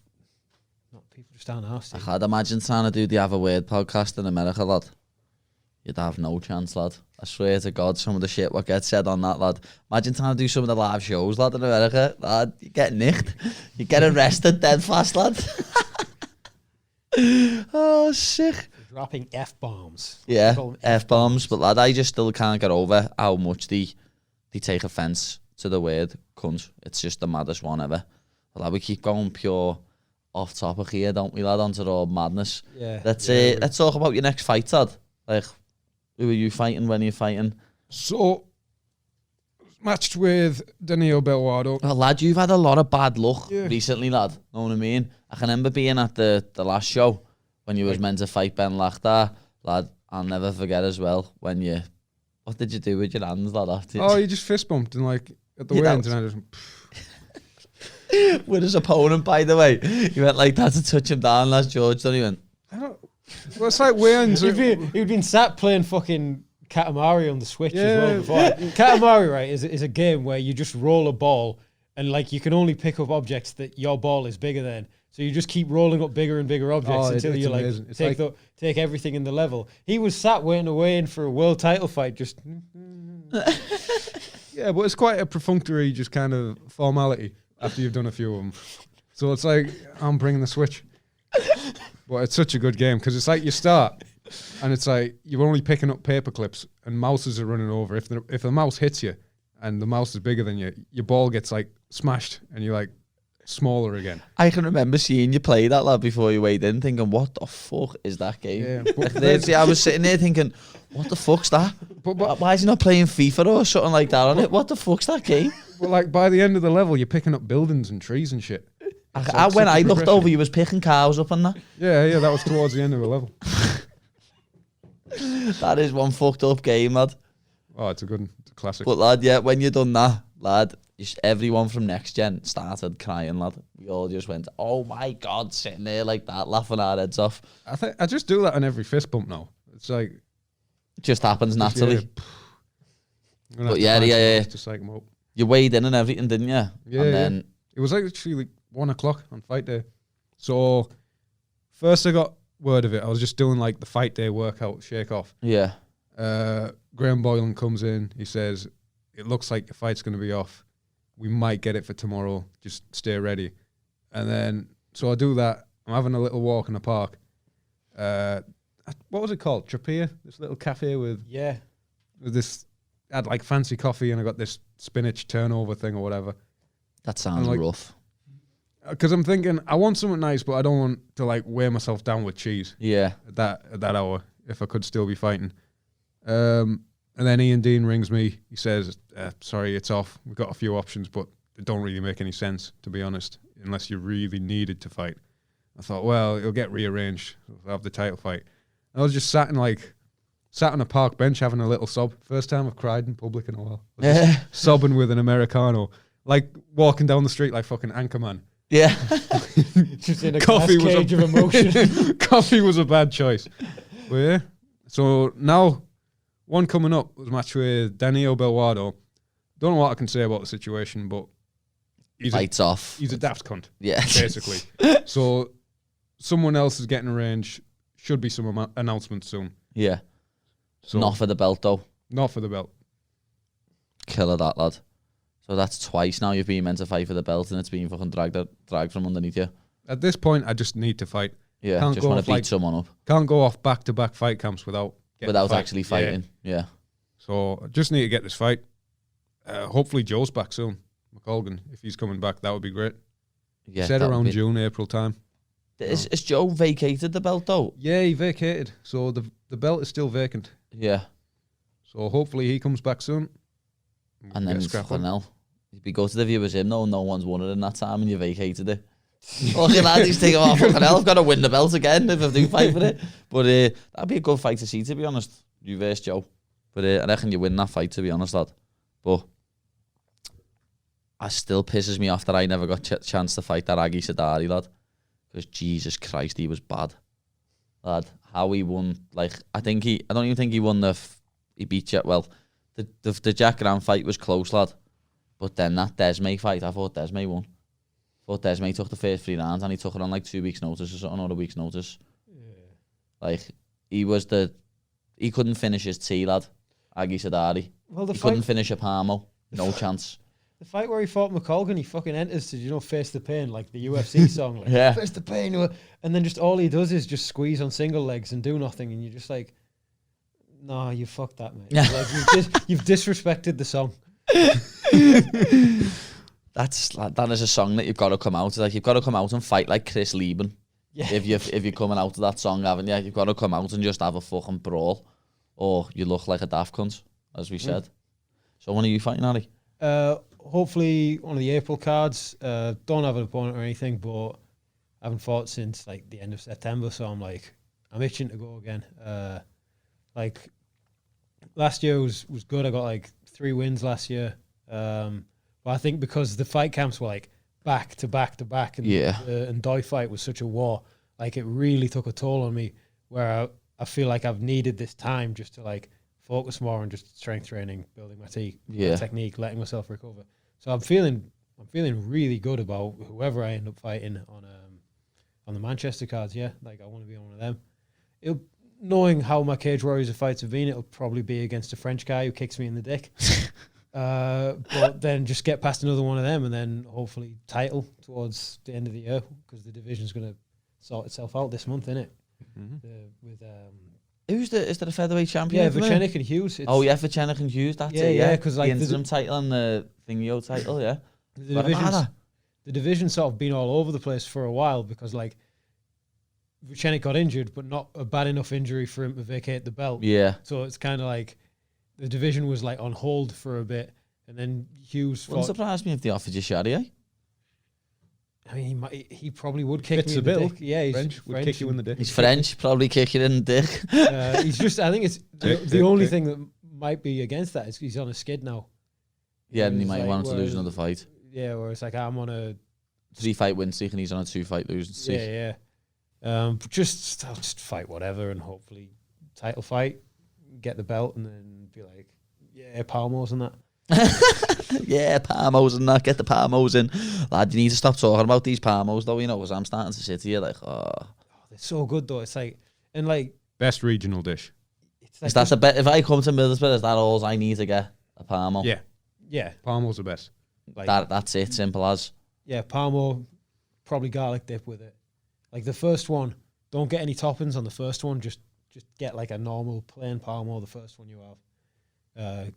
not people just aren't asked. I'd imagine trying to do the Have a Word podcast in America, lad. You'd have no chance, lad. I swear to God, some of the shit what gets said on that, lad. Imagine trying to do some of the live shows, lad, in America. Lad, you get nicked. You get arrested dead fast, lad. Oh, sick. Dropping F-bombs. Yeah, Call them F-bombs. But, lad, I just still can't get over how much they take offence to the word cunt. It's just the maddest one ever. But, lad, we keep going pure off topic here, don't we, lad, onto the old madness. Yeah. Let's talk about your next fight, lad. Like, who are you fighting? When are you fighting? So, matched with Danilo Belluardo. Well, lad, you've had a lot of bad luck Yeah. recently, lad. Know what I mean? I can remember being at the last show when you was meant to fight Ben Lachtar. Lad, I'll never forget as well when you... What did you do with your hands, lad, after? Oh, you just fist bumped and like at the Yeah, weigh-ins, that and I just. With his opponent, by the way. He went like that to touch him down, last George. Then he went... I don't. Well, it's like weigh-ins. You'd been sat playing fucking Katamari on the Switch as Yeah. well before. Katamari, right, is a game where you just roll a ball and like you can only pick up objects that your ball is bigger than. So you just keep rolling up bigger and bigger objects until it's you like amazing. It's take everything in the level. He was sat waiting away in for a world title fight. Just Yeah, but it's quite a perfunctory, just kind of formality after you've done a few of them. So it's like, I'm bringing the Switch. But it's such a good game because it's like you start and it's like you're only picking up paper clips and mouses are running over. If the mouse hits you and the mouse is bigger than you, your ball gets like smashed and you're like smaller again. I can remember seeing you play that, lad, before you weighed in, thinking, what the fuck is that game? Yeah, but Like, I was sitting there thinking, what the fuck's that? Why is he not playing FIFA or something like that on it? What the fuck's that game? But like by the end of the level, you're picking up buildings and trees and shit. When I looked over, you was picking cows up on that. Yeah, that was towards the end of the level. That is one fucked up game, lad. Oh, it's a good one. It's a classic. But, lad, yeah, when you done that, lad, everyone from Next Gen started crying, lad. We all just went, oh my God, sitting there like that, laughing our heads off. I just do that on every fist bump now. It's like... It just happens naturally. But yeah. yeah. To psych 'em up. You weighed in and everything, didn't you? Yeah, And then, it was actually like 1 o'clock on fight day. So first I got word of it. I was just doing like the fight day workout, shake off. yeah. Graham Boylan comes in. He says, it looks like your fight's going to be off. We might get it for tomorrow. Just stay ready. And then, so I do that. I'm having a little walk in the park. What was it called? Tropea? This little cafe with this, I had like fancy coffee and I got this spinach turnover thing or whatever. That sounds like, rough. Because I'm thinking, I want something nice, but I don't want to like weigh myself down with cheese Yeah. at that hour if I could still be fighting. And then Ian Dean rings me. He says, sorry, it's off. We've got a few options, but it don't really make any sense, to be honest, unless you really needed to fight. I thought, well, it'll get rearranged. I'll have the title fight. And I was just sat on a park bench having a little sob. First time I've cried in public in a while. Yeah. Sobbing with an Americano. Like walking down the street like fucking Anchorman. Yeah. just in a Coffee glass cage of emotion. Coffee was a bad choice. But yeah. So now, one coming up was a match with Danilo Belluardo. Don't know what I can say about the situation, but Lights off. he's a daft cunt, Yeah. basically. So someone else is getting arranged. Should be some announcement soon. Yeah. So Not for the belt, though. not for the belt. Killer that, lad. So that's twice now you've been meant to fight for the belt and it's been fucking dragged from underneath you. At this point, I just need to fight. Yeah, Can't just go want off to beat like- someone up Can't go off back-to-back fight camps without actually fighting. Yeah. So I just need to get this fight. Hopefully Joe's back soon. McColgan, if he's coming back, that would be great. Yeah. Said that would around be- June, April time. Is Joe vacated the belt though? Yeah, he vacated. So the belt is still vacant. Yeah. So hopefully he comes back soon. And then fucking hell. If you go to the viewers him, no one's won it in that time and you vacated it. Fucking lad, he's taking off. Fucking hell, I've got to win the belt again if I do fight for it. But that'd be a good fight to see, to be honest. You versus Joe. But I reckon you win that fight, to be honest, lad. But it still pisses me off that I never got chance to fight that Aggie Sadari, lad. Because Jesus Christ, he was bad. Lad, how he won, like, I don't even think he won he beat Jack, well, the Jack Grant fight was close, lad. But then that Desmay fight, I thought Desmay won. I thought Desmay took the first 3 rounds and he took it on like 2 weeks' notice or something, or a week's notice. Yeah. Like, he couldn't finish his T, lad. Aggie Sadari. Well, he couldn't finish a parmo. No chance. The fight where he fought McColgan, he fucking enters to, face the pain, like the UFC song. Like, yeah. Face the pain. And then just all he does is just squeeze on single legs and do nothing. And you're just like, no, you fucked that, mate. Like, you've disrespected the song. That is a song that you've got to come out. Like, you've got to come out and fight like Chris Lieben. Yeah. If you're coming out of that song, haven't you? You've got to come out and just have a fucking brawl. Or you look like a daft cunt, as we said. So when are you fighting, Harry? Hopefully one of the April cards. Don't have an opponent or anything, but I haven't fought since like the end of September, so I'm itching to go again. Like last year was good. I got like 3 wins last year. But I think because the fight camps were like back to back to back, and and Doi fight was such a war, like it really took a toll on me. Where I feel like I've needed this time just to like focus more on just strength training, building my technique, letting myself recover. So I'm feeling really good about whoever I end up fighting on the Manchester cards. Yeah, like I want to be on one of them. Knowing how my Cage Warriors fights have been, it'll probably be against a French guy who kicks me in the dick. But then just get past another one of them, and then hopefully title towards the end of the year, because the division's going to sort itself out this month, isn't it? Is there a featherweight champion? Yeah, Vucenic and Hughes. Vucenic and Hughes. That's it. Yeah, because like the interim title and the Thingy title. Yeah, the division's sort of been all over the place for a while because like Vucenic got injured, but not a bad enough injury for him to vacate the belt. Yeah, so it's kind of like the division was like on hold for a bit, and then Hughes. Wouldn't surprise me if they offered you Sharia. I mean, he probably would kick me in the dick. Yeah, he's French. Would kick you in the dick. He's French, probably kick you in the dick. He's just. I think it's the only thing that might be against that is he's on a skid now. Yeah, and he might want him to lose another fight. Yeah, where it's like I'm on a 3-fight win streak and he's on a 2-fight losing streak. Yeah. I'll just fight whatever and hopefully title fight, get the belt, and then be like, yeah, Palmos and that. Yeah, parmos and that. Get the parmos in, lad. You need to stop talking about these parmos, though. Because I'm starting to sit here like, they're so good though. It's like best regional dish. It's like is that the best? If I come to Middlesbrough, is that all I need to get a parmo? Yeah. Parmo's the best. Like that's it. Simple as. Yeah, parmo, probably garlic dip with it. Like the first one, don't get any toppings on the first one. Just get like a normal plain parmo. The first one you have.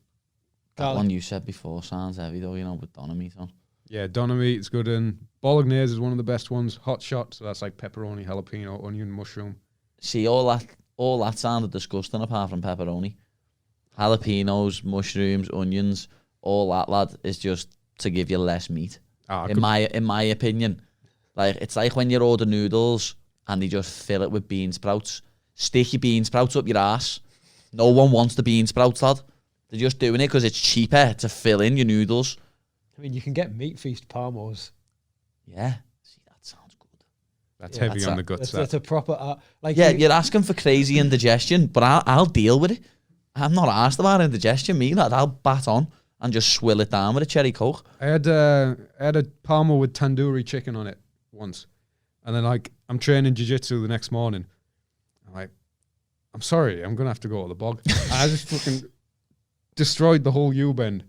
That one you said before sounds heavy though, with doner meat on. Yeah, doner meat is good, and bolognese is one of the best ones. Hot shot, so that's like pepperoni, jalapeno, onion, mushroom. See, all that sounded disgusting apart from pepperoni. Jalapenos, mushrooms, onions, all that, lad, is just to give you less meat. In my opinion. Like, it's like when you order noodles and they just fill it with bean sprouts. Stick your bean sprouts up your ass. No one wants the bean sprouts, lad. They're just doing it because it's cheaper to fill in your noodles. I mean, you can get Meat Feast parmos. Yeah. See, that sounds good. That's heavy on the guts. That's a proper... you're asking for crazy indigestion, but I'll deal with it. I'm not asked about indigestion, me, lad. I'll bat on and just swill it down with a cherry coke. I had a parmo with tandoori chicken on it once. And then, I'm training jiu-jitsu the next morning. I'm sorry, I'm going to have to go to the bog. I just fucking... destroyed the whole U-bend.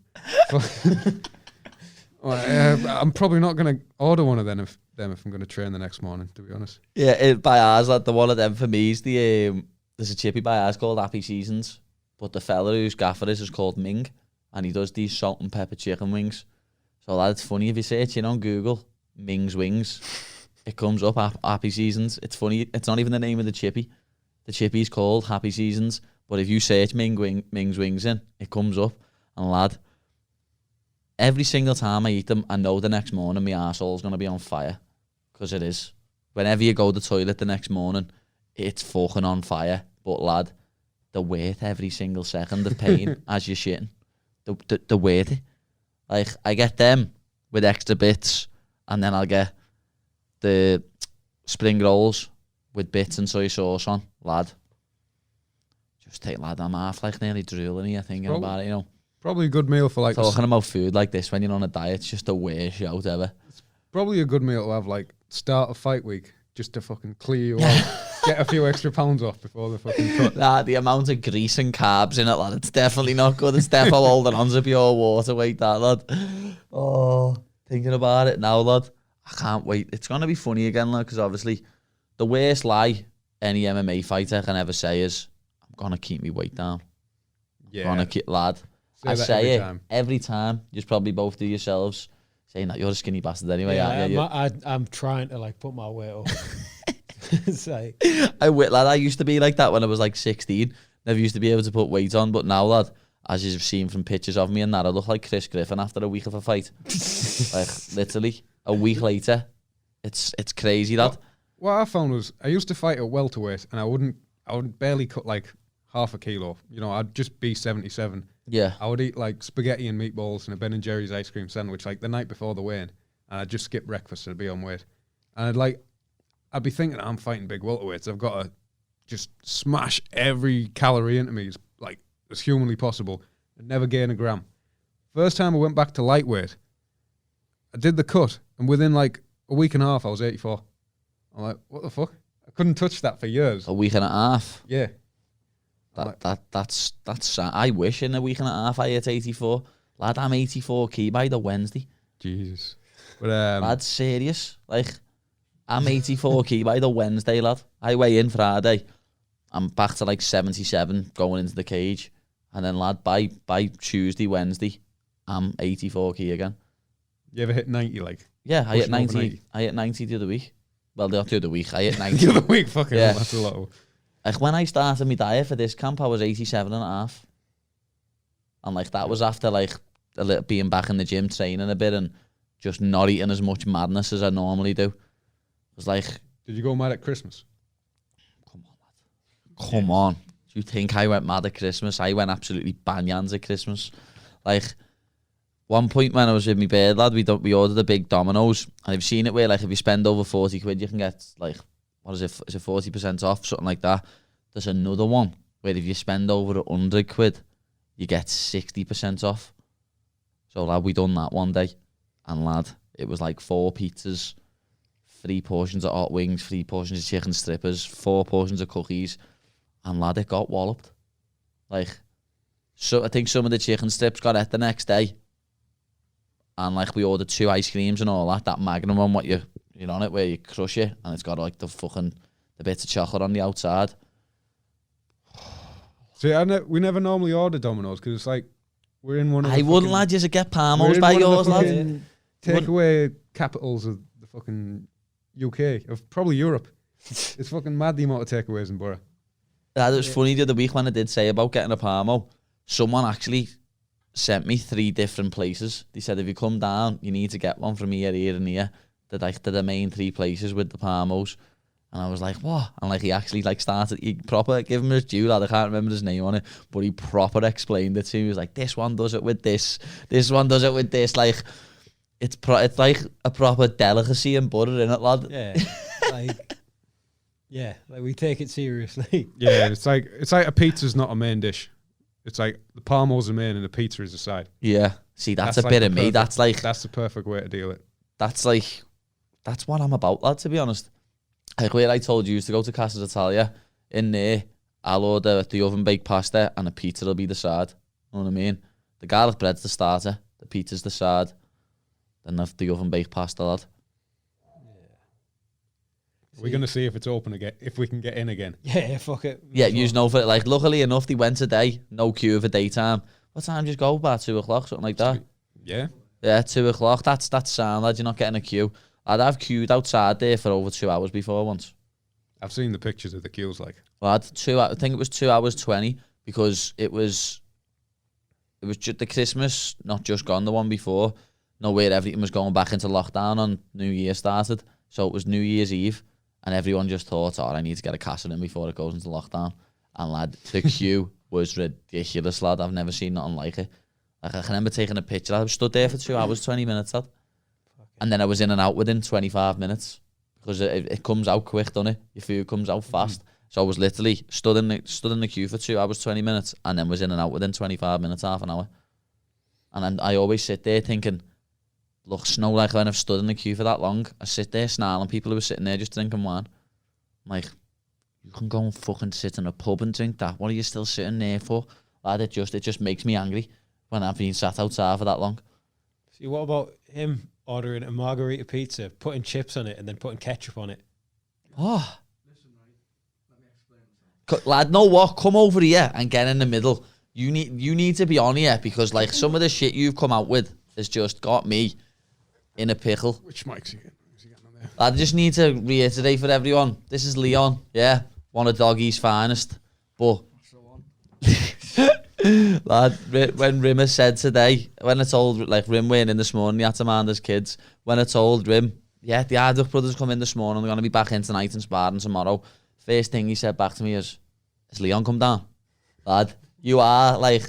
I'm probably not going to order one of them if I'm going to train the next morning, to be honest. Yeah, by ours, like, the one of them for me is there's a chippy by ours called Happy Seasons, but the fella whose gaffer is called Ming, and he does these salt and pepper chicken wings. So, lad, it's funny if you search in on Google, Ming's Wings, it comes up, Happy Seasons. It's funny, it's not even the name of the chippy. The chippy's called Happy Seasons, but if you search Ming's Wings in, it comes up. And lad, every single time I eat them, I know the next morning my arsehole's going to be on fire. Because it is. Whenever you go to the toilet the next morning, it's fucking on fire. But lad, they're worth every single second of pain as you're shitting. They're worth it. Like, I get them with extra bits, and then I'll get the spring rolls with bits and soy sauce on, lad. Just take, lad, I'm half like nearly drooling here thinking about it, you know. Probably a good meal for like... Talking about food like this when you're on a diet, it's just the worst shout ever. Probably a good meal to have like start of fight week, just to fucking clear you out. Get a few extra pounds off before the fucking cut. Nah, the amount of grease and carbs in it, lad, it's definitely not good. It's definitely holding on to pure water weight, that, lad. Oh, thinking about it now, lad. I can't wait. It's going to be funny again, lad, because obviously the worst lie any MMA fighter can ever say is, I'm going to keep my weight down. Yeah. I'm going to keep, lad. I say it every time. You probably both do yourselves, saying that you're a skinny bastard anyway. Yeah, I'm trying to like put my weight up. It's like, lad, I used to be like that when I was like 16. Never used to be able to put weight on, but now, lad, as you've seen from pictures of me and that, I look like Chris Griffin after a week of a fight. Like, literally, a week later. It's crazy, lad. What I found was, I used to fight at welterweight, and I would barely cut like half a kilo. You know, I'd just be 77. Yeah. I would eat like spaghetti and meatballs and a Ben and Jerry's ice cream sandwich like the night before the weigh-in, and I'd just skip breakfast and I'd be on weight. And I'd be thinking, I'm fighting big welterweights. I've got to just smash every calorie into me as humanly possible and never gain a gram. First time I went back to lightweight, I did the cut, and within like a week and a half, I was 84. I'm like, what the fuck? I couldn't touch that for years. A week and a half. Yeah. That's sad. I wish in a week and a half I hit 84. Lad, I'm 84 key by the Wednesday. Jesus. But lad, serious. Like, I'm 84 key by the Wednesday, lad. I weigh in Friday. I'm back to like 77 going into the cage. And then, lad, by Tuesday, Wednesday, I'm 84 key again. You ever hit 90 like? Yeah, I hit 90. I hit 90 the other week. Well, not the other week. I hit 90. The other week, fucking yeah. Hell, that's a lot. Like, when I started my diet for this camp, I was 87 and a half. And, like, that was after, like, a little being back in the gym, training a bit, and just not eating as much madness as I normally do. It was like... Did you go mad at Christmas? Come on, lad. Come on. Do you think I went mad at Christmas? I went absolutely banyans at Christmas. Like, one point when I was with my bird, lad, we ordered a big Domino's, and I've seen it where, like, if you spend over 40 quid, you can get, like... What is it? Is it 40% off? Something like that. There's another one where if you spend over 100 quid, you get 60% off. So, lad, we done that one day. And, lad, it was like 4 pizzas, 3 portions of hot wings, 3 portions of chicken strippers, 4 portions of cookies. And, lad, it got walloped. Like, so I think some of the chicken strips got it the next day. And, like, we ordered 2 ice creams and all that. That Magnum one, what you know, on it where you crush it and it's got like the bits of chocolate on the outside. See, we never normally order Domino's because it's like we're in one of the I wouldn't, lad, just get parmos by yours, lad. Takeaway capitals of the fucking UK, of probably Europe. It's fucking mad the amount of takeaways in Borough. That was funny the other week when I did say about getting a parmo. Someone actually sent me 3 different places. They said if you come down, you need to get one from here, here, and here. They're the main 3 places with the parmos. And I was like, what? And like he actually like started, he proper, give him his due, lad, I can't remember his name on it, but he proper explained it to me. He was like, this one does it with this one does it with this. Like, it's like a proper delicacy and butter in it, lad. Yeah. Like we take it seriously. Yeah, it's like a pizza's not a main dish. It's like the parmo's the main and the pizza is the side. Yeah. See, that's a like bit of me. That's the perfect way to deal it. That's what I'm about, lad, to be honest. Like where I told you to go to Casa Italia, in there, I'll order the oven baked pasta and a pizza will be the side. You know what I mean? The garlic bread's the starter, the pizza's the side, then the oven baked pasta, lad. We're going to see if it's open again, if we can get in again. Yeah, fuck it. Yeah, you know, for like, luckily enough, they went today, no queue for daytime. What time did you go? About 2 o'clock, something like that? Yeah. Yeah, 2 o'clock. That's sound, lad. You're not getting a queue. I've queued outside there for over 2 hours before once. I've seen the pictures of the queues. Like, Well, I think it was 2 hours 20 because it was just the Christmas, not just gone, the one before. Where everything was going back into lockdown on New Year started. So it was New Year's Eve, and everyone just thought, I need to get a castle in before it goes into lockdown. And lad, the queue was ridiculous, lad. I've never seen nothing like it. Like, I can remember taking a picture. I stood there for 2 hours, 20 minutes, lad. And then I was in and out within 25 minutes because it comes out quick, doesn't it? Your food comes out fast. So I was literally stood in the queue for 2 hours, 20 minutes, and then was in and out within 25 minutes, half an hour. And then I always sit there thinking, looks no like when I've stood in the queue for that long. I sit there snarling people who were sitting there just drinking wine. I'm like, you can go and fucking sit in a pub and drink that. What are you still sitting there for? Lad, it just makes me angry when I've been sat outside for that long. See, what about him ordering a margarita pizza, putting chips on it, and then putting ketchup on it? Oh. Listen, right. Let me explain. Lad, know what? Come over here and get in the middle. You need to be on here because like some of the shit you've come out with has just got me in a pickle. which mic's he getting on there? I just need to reiterate for everyone. This is Leon, yeah, one of Doggy's finest. But lad, when Rimmer said today, when I told like Rim went in this morning, he had to mind his kids. When I told Rim, yeah, the Hardwick brothers come in this morning, they're gonna be back in tonight and sparring tomorrow. First thing he said back to me is Leon come down? Lad, you are like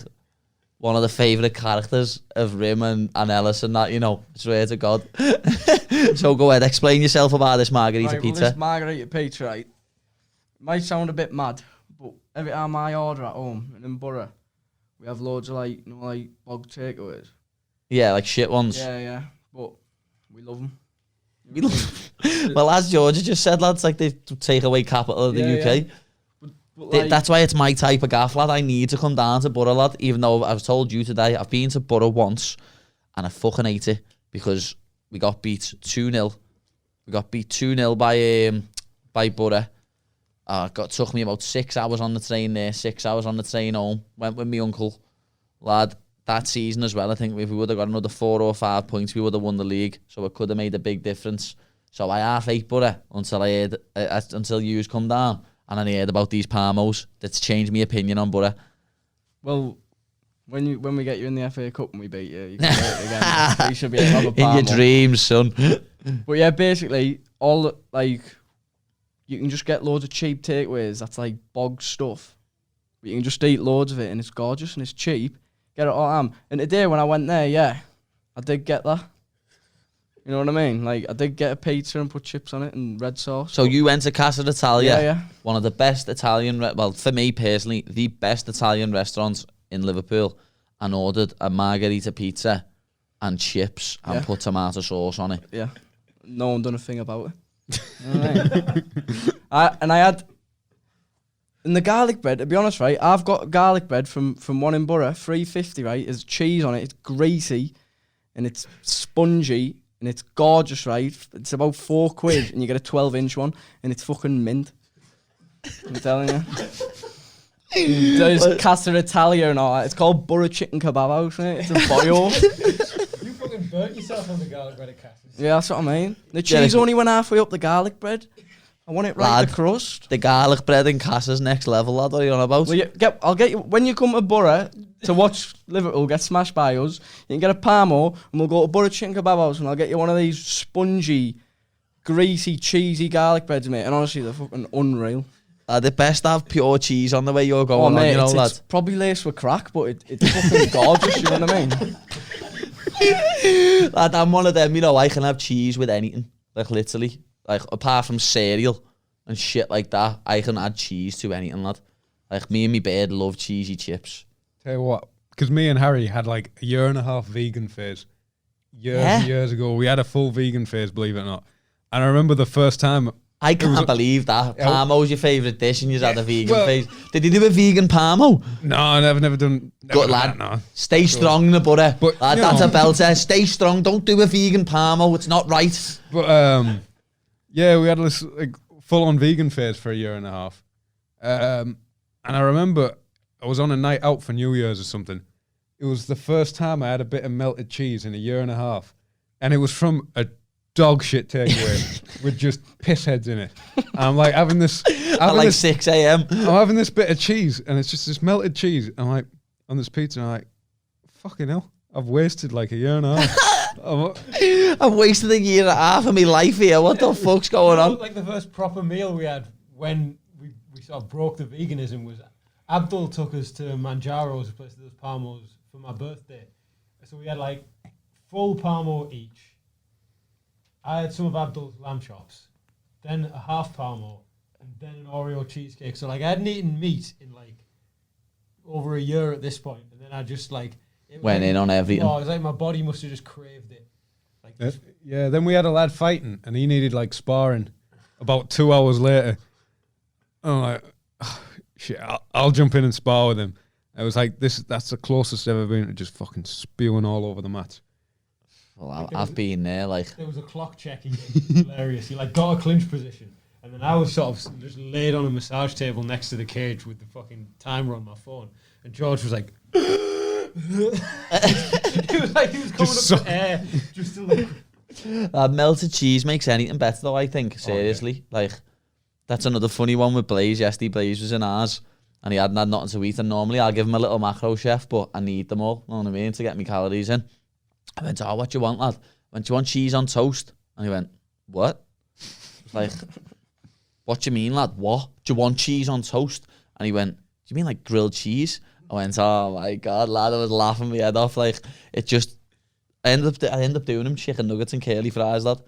one of the favourite characters of Rim and Ellis and that, you know, I swear to God. So go ahead, explain yourself about this margarita pizza. Well, this margarita pizza, right, might sound a bit mad, but every time I order at home in Borough, we have loads of like, you know, like bog takeaways. Yeah, like shit ones. Yeah, but we love them. Well, as Georgia just said, lads, like they take away capital of the UK. Yeah. But like, That's why it's my type of gaff, lad. I need to come down to Borough, lad, even though I've told you today, I've been to Borough once and I fucking hate it because we got beat 2-0. We got beat 2-0 by Borough. Took me about 6 hours on the train there, 6 hours on the train home. Went with my uncle. Lad, that season as well, I think if we would have got another 4 or 5 points, we would have won the league. So it could have made a big difference. So I half ate Borough until yous come down. And then I heard about these parmos. That's changed my opinion on Borough. well, when we get you in the FA Cup and we beat you, you can get it again. You should be able to have a In your dreams, son. But yeah, basically, you can just get loads of cheap takeaways. That's like bog stuff. But you can just eat loads of it and it's gorgeous and it's cheap. Get it all. And today when I went there, yeah, I did get that. You know what I mean? Like, I did get a pizza and put chips on it and red sauce. So you went to Casa d'Italia, Yeah. one of the best Italian, well, for me personally, the best Italian restaurants in Liverpool, and ordered a margarita pizza and chips and put tomato sauce on it. Yeah. No one done a thing about it. You know what I mean? I had... And the garlic bread, to be honest, right, I've got garlic bread from one in Borough, $3.50, right? There's cheese on it, it's greasy, and it's spongy, and it's gorgeous, right? It's about £4, and you get a 12-inch one, and it's fucking mint. I'm telling you. There's Casa Italia and all that. It's called Borough Chicken Kebab House, right? It's a boyo. You fucking burnt yourself on the garlic bread at Cass's. Yeah, that's what I mean. The cheese only went halfway up the garlic bread. I want it right Lad, the crust. The garlic bread in Casa's next level, lad. What are you on about? Well, I'll get you when you come to Borough to watch Liverpool get smashed by us. You can get a parmo, and we'll go to Borough Chicken Kebab House, and I'll get you one of these spongy, greasy, cheesy garlic breads, mate. And honestly, they're fucking unreal. The best to have pure cheese on the way you're going mate, on, you know, lad. It's probably laced with crack, but it's fucking gorgeous. You know what I mean? Lad, I'm one of them, you know, I can have cheese with anything. Like, literally. Like, apart from cereal and shit like that, I can add cheese to anything, lad. Like, me and my bird love cheesy chips. Tell you what, because me and Harry had like a 1.5 year vegan phase. Years ago. We had a full vegan phase, believe it or not. And I remember the first time... I can't believe that. Parmo's your favourite dish and you've had a vegan phase. Did you do a vegan parmo? No, I've never done... Good lad. No. Stay strong in the butter. But, lad, that's a belter. Stay strong. Don't do a vegan parmo. It's not right. But, yeah, we had this like, full-on vegan phase for a 1.5 years. And I remember I was on a night out for New Year's or something. It was the first time I had a bit of melted cheese in a 1.5 years. And it was from a dog shit takeaway with just piss heads in it. And I'm like having this At like 6 a.m. I'm having this bit of cheese, and it's just this melted cheese. I'm like on this pizza, and I'm like, fucking hell, I've wasted like a year and a half. I've wasted a year and a half of my life here. What the fuck's going on? Like the first proper meal we had when we sort of broke the veganism was Abdul took us to Manjaro's, a place that does parmos, for my birthday. So we had like full parmo each. I had some of Abdul's lamb chops, then a half parmo, and then an Oreo cheesecake. So like I hadn't eaten meat in like over a year at this point, and then I just like Went in on everything. Oh, it was like my body must have just craved it. Like Yeah, then we had a lad fighting, and he needed like sparring. About 2 hours later, I'm like, oh, shit, I'll jump in and spar with him. I was like, that's the closest I've ever been to just fucking spewing all over the mat. Well, I've been there, like. There was a clock checking. Hilarious. He like got a clinch position, and then I was sort of just laid on a massage table next to the cage with the fucking timer on my phone, and George was like, he was like he was coming up for air just to look. Melted cheese makes anything better, though. I think seriously, like that's another funny one with Blaze. Yesterday, Blaze was in ours, and he hadn't had nothing to eat. And normally, I'll give him a little macro chef, but I need them all. You know what I mean, to get me calories in. I went, oh, what do you want, lad? I went, do you want cheese on toast? And he went, what? Like, what do you mean, lad? What? Do you want cheese on toast? And he went, do you mean like grilled cheese? I went, oh my God, lad, I was laughing my head off. Like, it just, I ended up doing him chicken nuggets and curly fries, lad.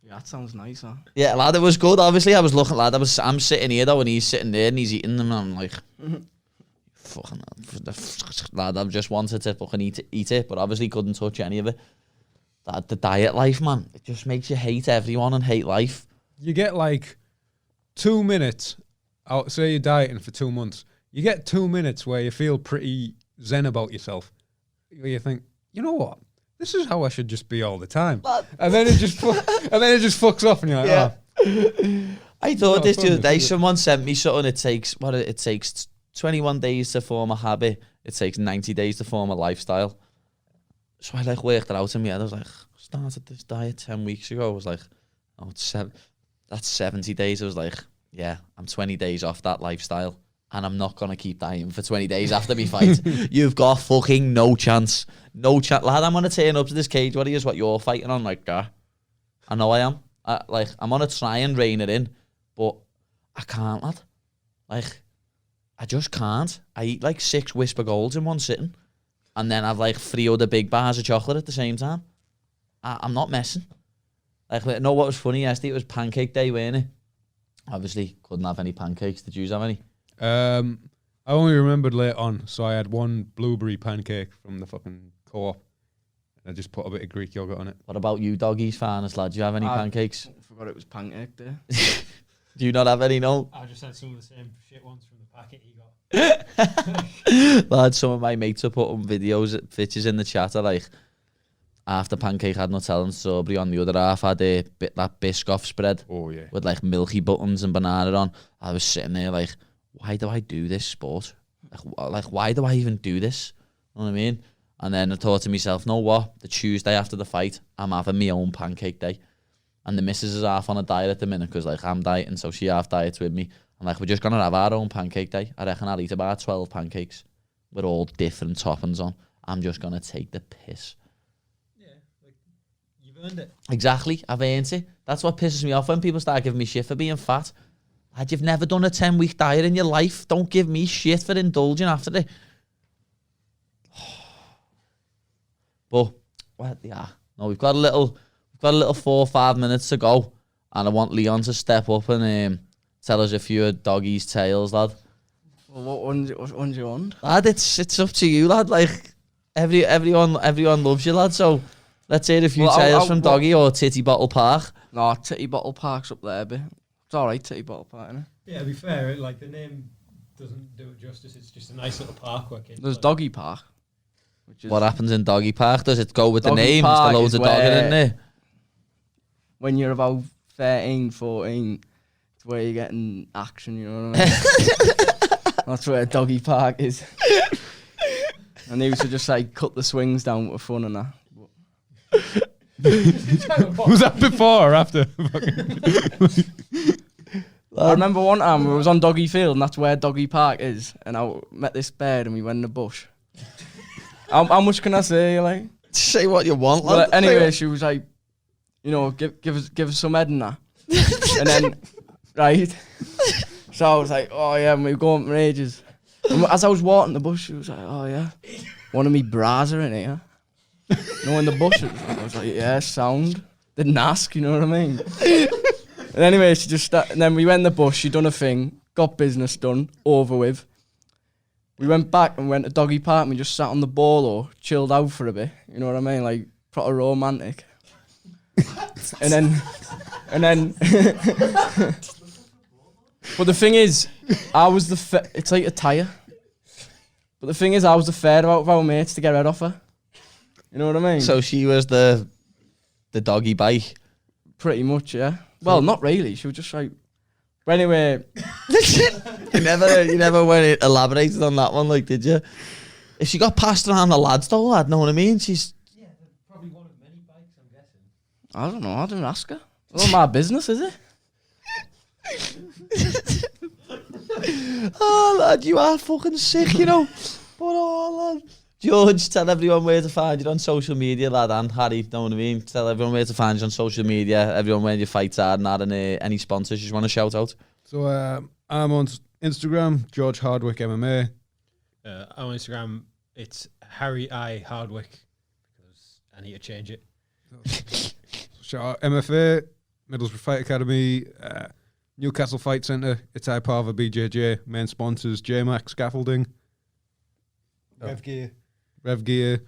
Yeah, that sounds nice, huh? Yeah, lad, it was good. Obviously, I was looking, lad, I'm sitting here though, and he's sitting there and he's eating them, and I'm like, fucking lad, I've just wanted to fucking eat it, but obviously couldn't touch any of it. The diet life, man, it just makes you hate everyone and hate life. You get like 2 minutes out, say you're dieting for 2 months, you get 2 minutes where you feel pretty zen about yourself. Where you think, you know what? This is how I should just be all the time. And then it just fucks off, and you're like, yeah. I thought this the other day. Someone sent me something. It takes 21 days to form a habit. It takes 90 days to form a lifestyle. So I like worked it out in my head. I was like, started this diet 10 weeks ago. I was like, oh, that's 70 days. I was like, yeah, I'm 20 days off that lifestyle, and I'm not gonna keep dieting for 20 days after me fight. You've got fucking no chance. No chance, lad. I'm gonna turn up to this cage. What you're fighting on? Like, I know I am. I'm gonna try and rein it in, but I can't, lad. Like, I just can't. I eat like 6 Whisper Golds in one sitting, and then I've like 3 other big bars of chocolate at the same time. I'm not messing. Like, no, what was funny yesterday? It was pancake day, weren't it? Obviously, couldn't have any pancakes. Did you have any? I only remembered late on, so I had one blueberry pancake from the fucking co-op. I just put a bit of Greek yogurt on it. What about you, doggies, finest lad? Do you have any pancakes? I forgot it was pancake day. Do you not have any, no? I just had some of the same shit ones from the packet you got. Lad, some of my mates are putting pictures in the chat are like, half the pancake had Nutella and strawberry on, the other half had that Biscoff spread. Oh, yeah. With like milky buttons and banana on. I was sitting there like, why do I do this sport? Like why do I even do this? You know what I mean? And then I thought to myself, know what? The Tuesday after the fight, I'm having my own pancake day. And the missus is half on a diet at the minute because like I'm dieting, so she half diets with me. I'm like, we're just going to have our own pancake day. I reckon I'll eat about 12 pancakes with all different toppings on. I'm just going to take the piss. Yeah, like, you've earned it. Exactly, I've earned it. That's what pisses me off when people start giving me shit for being fat. Lad, you've never done a 10-week diet in your life. Don't give me shit for indulging after it. But, well, yeah. No, we've got a little 4 or 5 minutes to go. And I want Leon to step up and tell us a few doggies' tales, lad. Well, what ones do you want? Lad, it's up to you, lad. Like, everyone loves you, lad. So, let's hear a few tales from Doggy or Titty Bottle Park. No, Titty Bottle Park's up there, but it's alright, Titty Bottle Park, innit? Yeah, to be fair, like the name doesn't do it justice. It's just a nice little park where kids. There's Doggy Park. Which is What happens in Doggy Park? Does it go with the Doggy name? Is Park there loads is of dogging where- in there? when you're about 13, 14, it's where you're getting action, you know what I mean? That's where Doggy Park is. And they used to just like cut the swings down with fun and that. Was that before or after? I remember one time we was on Doggy Field, and that's where Doggy Park is. And I met this bird, and we went in the bush. How much can I say? Like, say what you want, lad. But anyway, she was like, you know, give us some head and that. And then, right. So I was like, oh yeah, and we were going for ages. And as I was walking the bush, she was like, oh yeah, one of me bras are in here. You know, in the bushes. I was like, yeah, sound. Didn't ask, you know what I mean? And anyway, she just and then we went in the bush, she done a thing, got business done, over with. We went back and went to Doggy Park and we just sat on the ball chilled out for a bit. You know what I mean? Like, proper romantic. and then but the thing is, I was it's like a tyre. But the thing is, I was the fair out of our mates to get rid of her. You know what I mean? So she was the doggy bite. Pretty much, yeah. Well, not really. She was just like. But anyway, you never went elaborated on that one, like, did you? If she got passed around the lads, though, lad, know what I mean? She's probably one of many bikes, I'm guessing. I don't know. I didn't ask her. It's not my business, is it? Oh, lad, you are fucking sick, you know. But oh, lad. George, tell everyone where to find you on social media, lad, and Harry, know what I mean? Tell everyone where to find you on social media, everyone where your fights are, and any sponsors you just want to shout out. So I'm on Instagram, George Hardwick MMA. On Instagram, it's Harry I Hardwick, because I need to change it. Shout out MFA, Middlesbrough Fight Academy, Newcastle Fight Centre, Itai Parva BJJ, main sponsors, JMac Scaffolding, Rev Gear,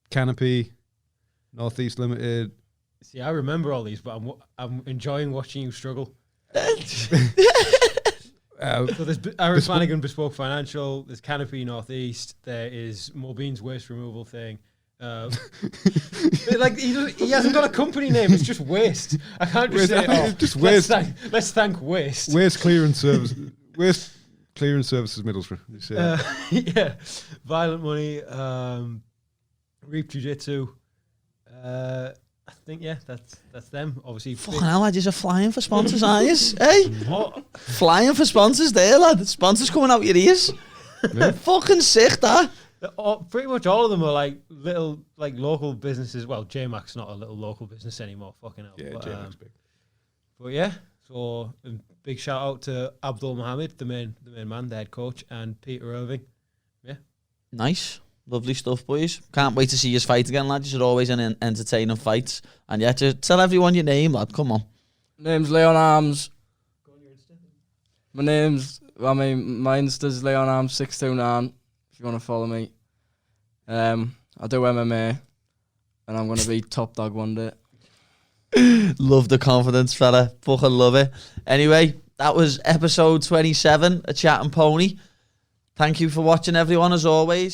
Canopy, Northeast Limited. See, I remember all these, but I'm enjoying watching you struggle. So there's Aaron Flanagan Bespoke Financial, there's Canopy Northeast, there is Mobine's Waste Removal thing. Like he hasn't got a company name, it's just Waste. I can't just say, just Waste. Let's thank Waste. Waste Clearance Service. Waste Clearance Services Middlesbrough. Yeah, Violent Money, Reap Jiu-Jitsu. I think that's them. Obviously, fucking hell, lad, you're flying for sponsors, aren't you? Hey, what? Flying for sponsors there, lad. Sponsors coming out your ears. Yeah. Fucking sick, that. Pretty much all of them are like little, like local businesses. Well, JMac's not a little local business anymore. Fucking hell. Yeah, JMac's big. But yeah, so a big shout out to Abdul Mohammed, the main man, the head coach, and Peter Irving. Yeah, nice, lovely stuff, boys. Can't wait to see you fight again, lad. You're always in entertaining fights, and yeah, just tell everyone your name, lad. Come on. Name's Leon Arms. My Insta's Leon Arms 629. If you want to follow me, I do MMA, and I'm gonna be top dog one day. Love the confidence, fella. Fucking love it. Anyway, that was episode 27 of Chattin' Pony. Thank you for watching, everyone, as always.